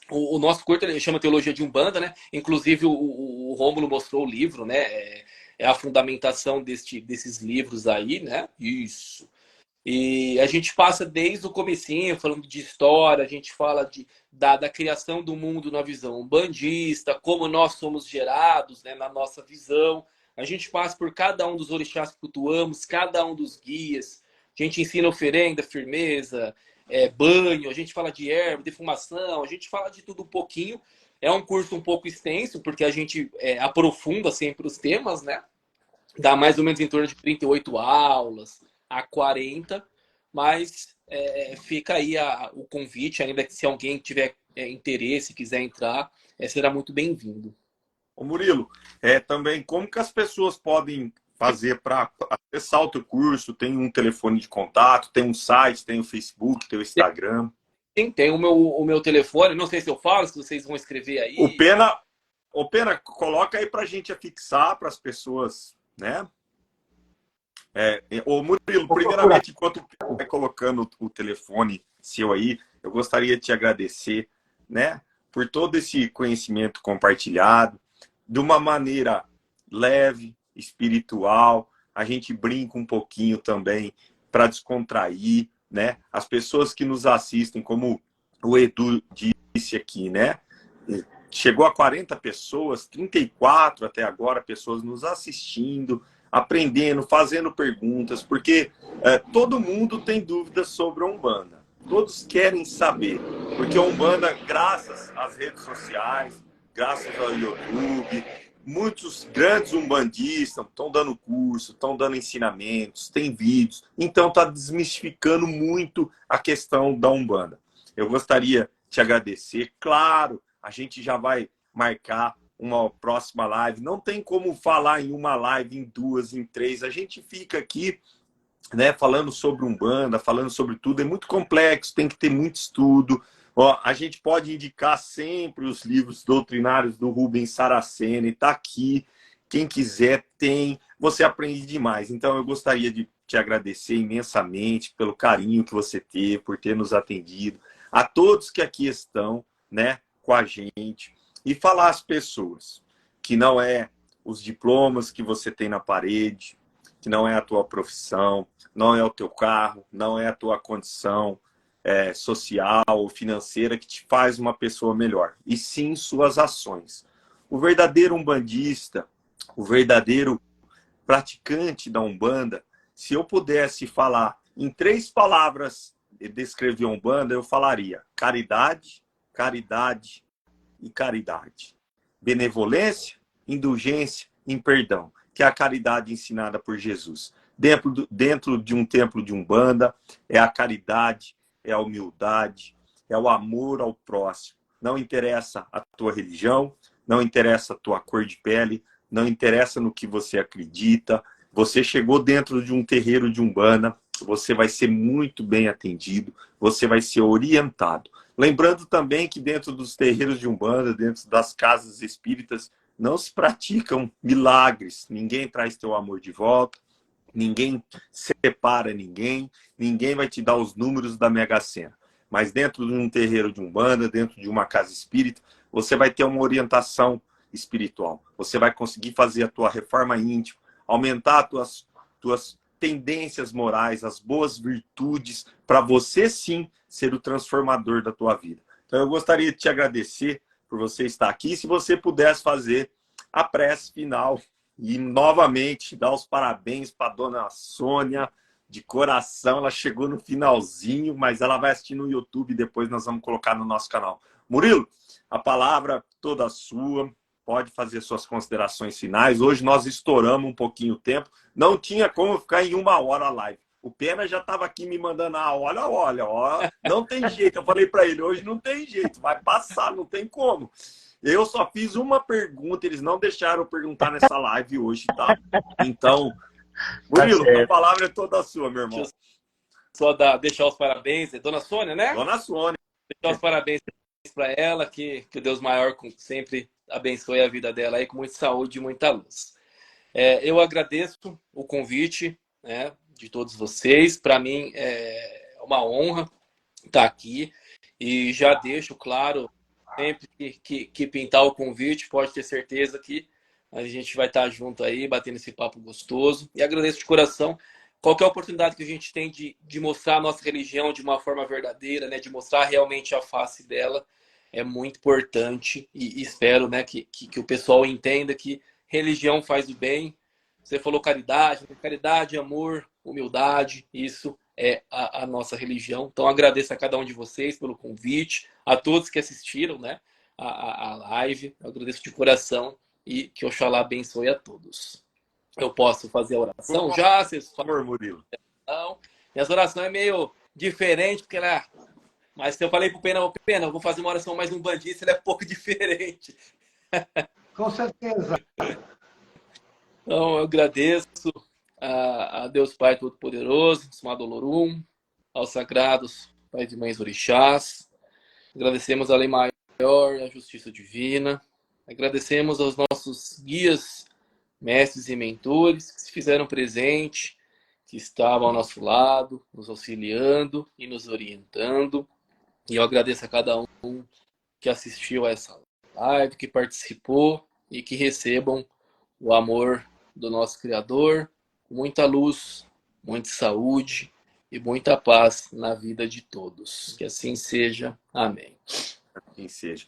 o nosso curso ele chama Teologia de Umbanda, né? Inclusive o Rômulo mostrou o livro, né? É a fundamentação desses livros aí, né? Isso. E a gente passa desde o comecinho, falando de história, a gente fala da criação do mundo na visão umbandista, como nós somos gerados, né, na nossa visão. A gente passa por cada um dos orixás que cultuamos, cada um dos guias. A gente ensina oferenda, firmeza, banho, a gente fala de erva, defumação, a gente fala de tudo um pouquinho. É um curso um pouco extenso, porque a gente aprofunda sempre os temas, né? Dá mais ou menos em torno de 38 aulas a 40, mas fica aí o convite, ainda que se alguém tiver interesse, quiser entrar, será muito bem-vindo. Ô Murilo, também como que as pessoas podem fazer para acessar o teu curso? Tem um telefone de contato, tem um site, tem o Facebook, tem o Instagram? Sim, tem o meu telefone, não sei se eu falo, se vocês vão escrever aí. O Pena, coloca aí para a gente afixar para as pessoas, né? Ô Murilo, primeiramente, enquanto vai colocando o telefone seu aí, eu gostaria de te agradecer, né, por todo esse conhecimento compartilhado, de uma maneira leve, espiritual. A gente brinca um pouquinho também para descontrair, né? As pessoas que nos assistem, como o Edu disse aqui, né? Chegou a 40 pessoas, 34 até agora, pessoas nos assistindo, aprendendo, fazendo perguntas, porque todo mundo tem dúvidas sobre a Umbanda. Todos querem saber, porque a Umbanda, graças às redes sociais, graças ao YouTube, muitos grandes umbandistas estão dando curso, estão dando ensinamentos, tem vídeos, então está desmistificando muito a questão da Umbanda. Eu gostaria de te agradecer, claro, a gente já vai marcar uma próxima live. Não tem como falar em uma live, em duas, em três. A gente fica aqui, né, falando sobre Umbanda, falando sobre tudo. É muito complexo, tem que ter muito estudo. Ó, a gente pode indicar sempre os livros doutrinários do Rubens Saraceni. Está aqui. Quem quiser, tem. Você aprende demais. Então, eu gostaria de te agradecer imensamente pelo carinho que você teve, por ter nos atendido. A todos que aqui estão, né, com a gente. E falar às pessoas que não é os diplomas que você tem na parede, que não é a tua profissão, não é o teu carro, não é a tua condição social ou financeira que te faz uma pessoa melhor, e sim suas ações. O verdadeiro umbandista, o verdadeiro praticante da Umbanda, se eu pudesse falar em 3 palavras e descrever a Umbanda, eu falaria caridade, caridade e caridade. Benevolência, indulgência e perdão, que é a caridade ensinada por Jesus. Dentro de um templo de Umbanda, é a caridade, é a humildade, é o amor ao próximo. Não interessa a tua religião, não interessa a tua cor de pele, não interessa no que você acredita. Você chegou dentro de um terreiro de Umbanda, você vai ser muito bem atendido, você vai ser orientado. Lembrando também que dentro dos terreiros de Umbanda, dentro das casas espíritas, não se praticam milagres. Ninguém traz teu amor de volta, ninguém separa ninguém, ninguém vai te dar os números da Mega Sena. Mas dentro de um terreiro de Umbanda, dentro de uma casa espírita, você vai ter uma orientação espiritual. Você vai conseguir fazer a tua reforma íntima, aumentar as tuas tendências morais, as boas virtudes, para você sim ser o transformador da tua vida. Então eu gostaria de te agradecer por você estar aqui. Se você pudesse fazer a prece final e novamente dar os parabéns para a dona Sônia, de coração. Ela chegou no finalzinho, mas ela vai assistir no YouTube, depois nós vamos colocar no nosso canal. Murilo, a palavra toda sua, pode fazer suas considerações finais. Hoje nós estouramos um pouquinho o tempo, não tinha como ficar em 1 hora a live. O Pena já estava aqui me mandando, olha, não tem jeito. Eu falei para ele, hoje não tem jeito, vai passar, não tem como. Eu só fiz uma pergunta, eles não deixaram eu perguntar nessa live hoje, tá? Então, Murilo, a palavra é toda sua, meu irmão. Só deixar os parabéns, é Dona Sônia, né? Dona Sônia. Deixar os parabéns para ela, que o Deus maior sempre abençoe a vida dela aí com muita saúde e muita luz. Eu agradeço o convite, né, de todos vocês. Para mim é uma honra estar aqui e já deixo claro, sempre que pintar o convite, pode ter certeza que a gente vai estar junto aí, batendo esse papo gostoso. E agradeço de coração qualquer oportunidade que a gente tem de mostrar a nossa religião de uma forma verdadeira, né, de mostrar realmente a face dela, é muito importante. E espero, né, que o pessoal entenda que religião faz o bem. Você falou caridade, amor, humildade, isso é a nossa religião. Então agradeço a cada um de vocês pelo convite, a todos que assistiram, né, a live. Eu agradeço de coração e que Oxalá abençoe a todos. Eu posso fazer a oração já? Vocês falam, Murilo. Não. Minha oração é meio diferente, porque ela... Mas se eu falei pro Pena, eu vou fazer uma oração mais umbandista, ela é um pouco diferente. Com certeza. Então, eu agradeço a Deus Pai Todo-Poderoso, Sumadolorum, aos sagrados Pais e Mães Orixás. Agradecemos a lei maior e a justiça divina. Agradecemos aos nossos guias, mestres e mentores que se fizeram presente, que estavam ao nosso lado, nos auxiliando e nos orientando. E eu agradeço a cada um que assistiu a essa live, que participou e que recebam o amor do nosso Criador, muita luz, muita saúde e muita paz na vida de todos. Que assim seja. Amém. Assim seja.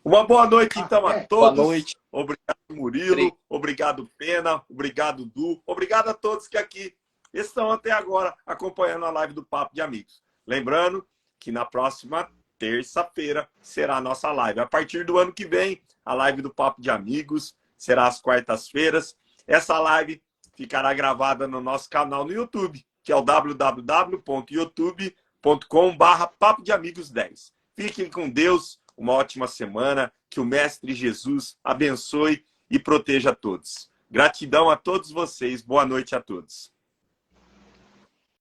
Uma boa noite, então, a todos. Boa noite. Obrigado, Murilo. Obrigado, Pena. Obrigado, Du. Obrigado a todos que aqui estão até agora acompanhando a live do Papo de Amigos. Lembrando que na próxima terça-feira será a nossa live. A partir do ano que vem, a live do Papo de Amigos será às quartas-feiras. Essa live ficará gravada no nosso canal no YouTube, que é o www.youtube.com/Papo de Amigos 10. Fiquem com Deus, uma ótima semana, que o Mestre Jesus abençoe e proteja a todos. Gratidão a todos vocês, boa noite a todos.